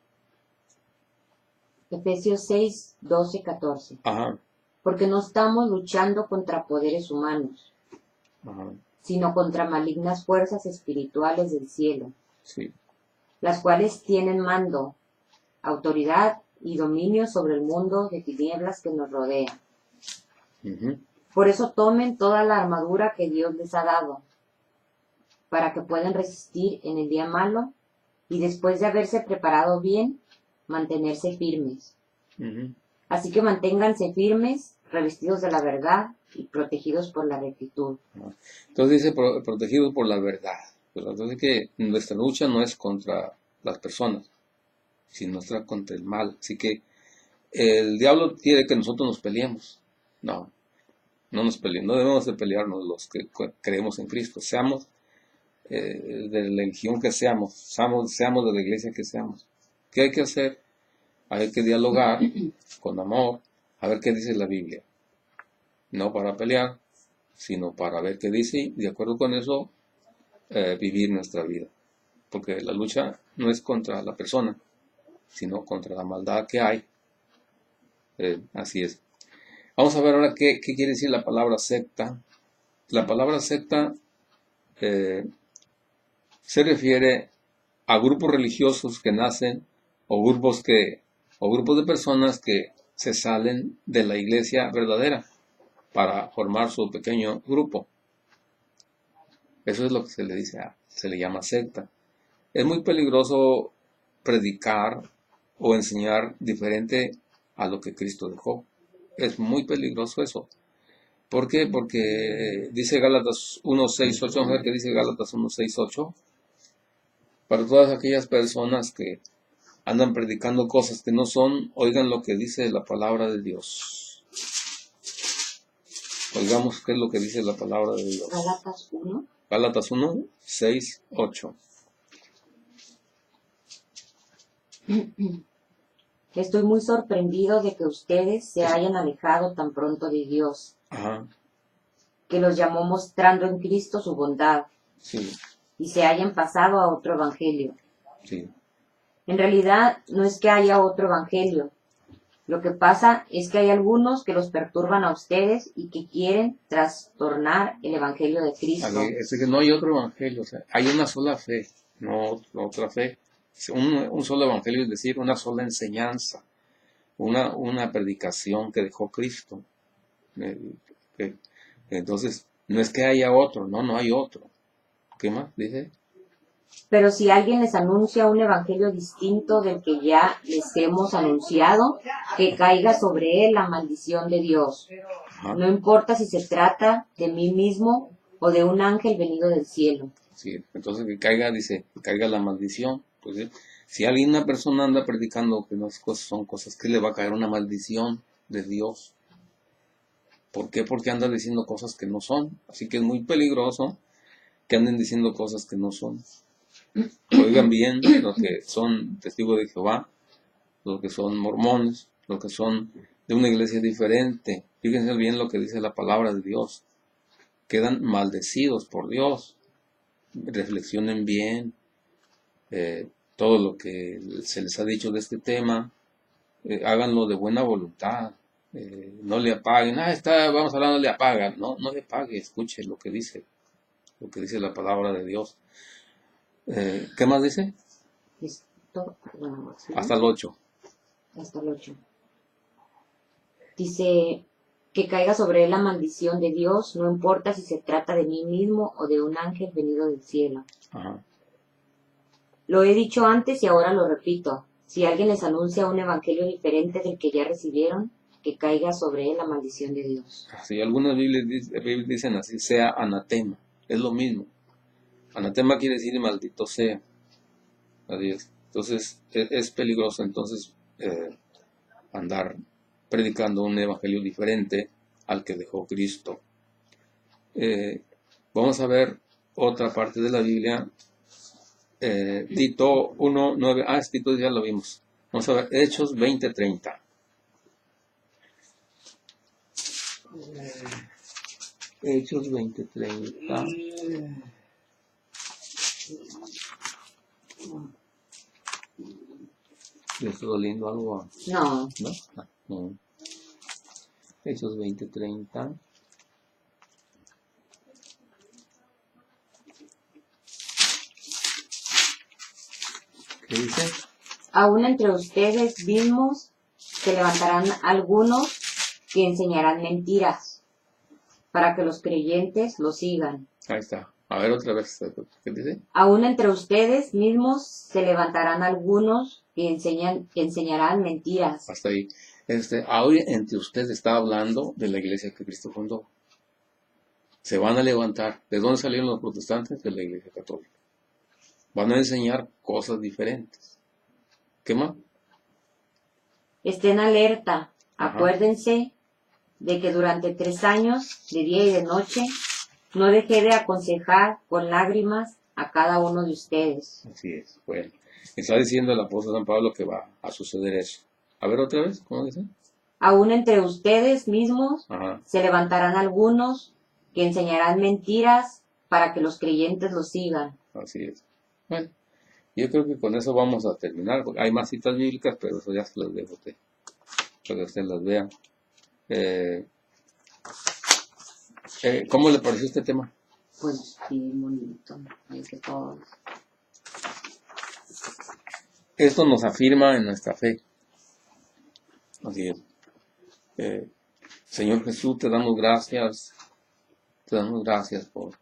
[SPEAKER 2] Efesios 6, 12, 14.
[SPEAKER 1] Ajá.
[SPEAKER 2] Porque no estamos luchando contra poderes humanos,
[SPEAKER 1] Ajá.
[SPEAKER 2] sino contra malignas fuerzas espirituales del cielo,
[SPEAKER 1] Sí.
[SPEAKER 2] las cuales tienen mando, autoridad y dominio sobre el mundo de tinieblas que nos rodea.
[SPEAKER 1] Uh-huh.
[SPEAKER 2] Por eso tomen toda la armadura que Dios les ha dado, para que puedan resistir en el día malo y después de haberse preparado bien, mantenerse firmes.
[SPEAKER 1] Uh-huh.
[SPEAKER 2] Así que manténganse firmes, revestidos de la verdad y protegidos por la rectitud.
[SPEAKER 1] Entonces dice protegidos por la verdad. Entonces que nuestra lucha no es contra las personas, sino contra el mal. Así que el diablo quiere que nosotros nos peleemos. No nos peleemos, no debemos de pelearnos los que creemos en Cristo. Seamos de la religión que seamos de la iglesia que seamos. ¿Qué hay que hacer? Hay que dialogar con amor, a ver qué dice la Biblia. No para pelear, sino para ver qué dice y de acuerdo con eso vivir nuestra vida. Porque la lucha no es contra la persona, sino contra la maldad que hay. Así es. Vamos a ver ahora qué quiere decir la palabra secta. La palabra secta se refiere a grupos religiosos que nacen o grupos de personas que se salen de la iglesia verdadera. para formar su pequeño grupo. Eso es lo que se le dice, se le llama secta. Es muy peligroso predicar o enseñar diferente a lo que Cristo dejó. Es muy peligroso eso. ¿Por qué? Porque dice Gálatas 1:6-8, vamos a ver qué dice Gálatas 1:6-8. Para todas aquellas personas que andan predicando cosas que no son, oigan lo que dice la palabra de Dios. Oigamos qué es lo que dice la palabra de Dios.
[SPEAKER 2] Gálatas 1.
[SPEAKER 1] Gálatas 1:6-8.
[SPEAKER 2] Estoy muy sorprendido de que ustedes se hayan alejado tan pronto de Dios,
[SPEAKER 1] Ajá,
[SPEAKER 2] que los llamó mostrando en Cristo su bondad,
[SPEAKER 1] sí,
[SPEAKER 2] y se hayan pasado a otro evangelio.
[SPEAKER 1] sí.
[SPEAKER 2] En realidad no es que haya otro evangelio. Lo que pasa es que hay algunos que los perturban a ustedes y que quieren trastornar el evangelio de Cristo.
[SPEAKER 1] Es que no hay otro evangelio, o sea, hay una sola fe, no otra fe. Un solo evangelio, es decir, una sola enseñanza, una predicación que dejó Cristo. Eh, Entonces, no es que haya otro, no hay otro. ¿Qué más dice?
[SPEAKER 2] Pero si alguien les anuncia un evangelio distinto del que ya les hemos anunciado, que caiga sobre él la maldición de Dios.
[SPEAKER 1] Ajá,
[SPEAKER 2] No importa si se trata de mí mismo o de un ángel venido del cielo.
[SPEAKER 1] sí. Entonces que caiga, dice, que caiga la maldición. Pues, si una persona anda predicando que las cosas son cosas, que le va a caer una maldición de Dios. ¿Por qué? Porque anda diciendo cosas que no son. Así que es muy peligroso que anden diciendo cosas que no son. Oigan bien los que son testigos de Jehová, los que son mormones, los que son de una iglesia diferente. Fíjense bien lo que dice la palabra de Dios. Quedan maldecidos por Dios. Reflexionen bien todo lo que se les ha dicho de este tema. Háganlo de buena voluntad. No le apaguen. Vamos hablando, le apagan. No le apague, escuche lo que dice la palabra de Dios. ¿Qué más dice?
[SPEAKER 2] Esto, bueno, ¿sí?
[SPEAKER 1] Hasta el 8.
[SPEAKER 2] Hasta el 8. Dice que caiga sobre él la maldición de Dios, no importa si se trata de mí mismo o de un ángel venido del cielo.
[SPEAKER 1] Ajá.
[SPEAKER 2] Lo he dicho antes y ahora lo repito. Si alguien les anuncia un evangelio diferente del que ya recibieron, que caiga sobre él la maldición de Dios.
[SPEAKER 1] Sí, algunas Biblias dicen así, sea anatema. Es lo mismo. Anatema quiere decir maldito sea. Adiós. Entonces, es peligroso entonces andar predicando un evangelio diferente al que dejó Cristo. Vamos a ver otra parte de la Biblia. Tito 1:9. Tito ya lo vimos. Vamos a ver Hechos 20:30. Hechos 20:30. ¿Le está doliendo algo?
[SPEAKER 2] No.
[SPEAKER 1] ¿No? No. Hechos 20:30. ¿Qué dice?
[SPEAKER 2] Aún entre ustedes mismos se levantarán algunos que enseñarán mentiras, para que los creyentes lo sigan.
[SPEAKER 1] Ahí está. A ver otra vez. ¿Qué dice?
[SPEAKER 2] Aún entre ustedes mismos se levantarán algunos que enseñarán mentiras.
[SPEAKER 1] Hasta ahí. Ahora entre ustedes está hablando de la iglesia que Cristo fundó. Se van a levantar. ¿De dónde salieron los protestantes? De la iglesia católica. Van a enseñar cosas diferentes. ¿Qué más?
[SPEAKER 2] Estén alerta.
[SPEAKER 1] Ajá.
[SPEAKER 2] Acuérdense de que durante 3 años, de día y de noche, no dejé de aconsejar con lágrimas a cada uno de ustedes.
[SPEAKER 1] Así es. Bueno, está diciendo el apóstol San Pablo que va a suceder eso. A ver otra vez, ¿cómo dice?
[SPEAKER 2] Aún entre ustedes mismos
[SPEAKER 1] Ajá.
[SPEAKER 2] se levantarán algunos que enseñarán mentiras para que los creyentes los sigan.
[SPEAKER 1] Así es. Bueno, yo creo que con eso vamos a terminar. Hay más citas bíblicas, pero eso ya se las dejo a usted, para que usted las vea. ¿Cómo le pareció este tema?
[SPEAKER 2] Pues bien bonito, hay que todos.
[SPEAKER 1] Esto nos afirma en nuestra fe. Así es. Señor Jesús, te damos gracias por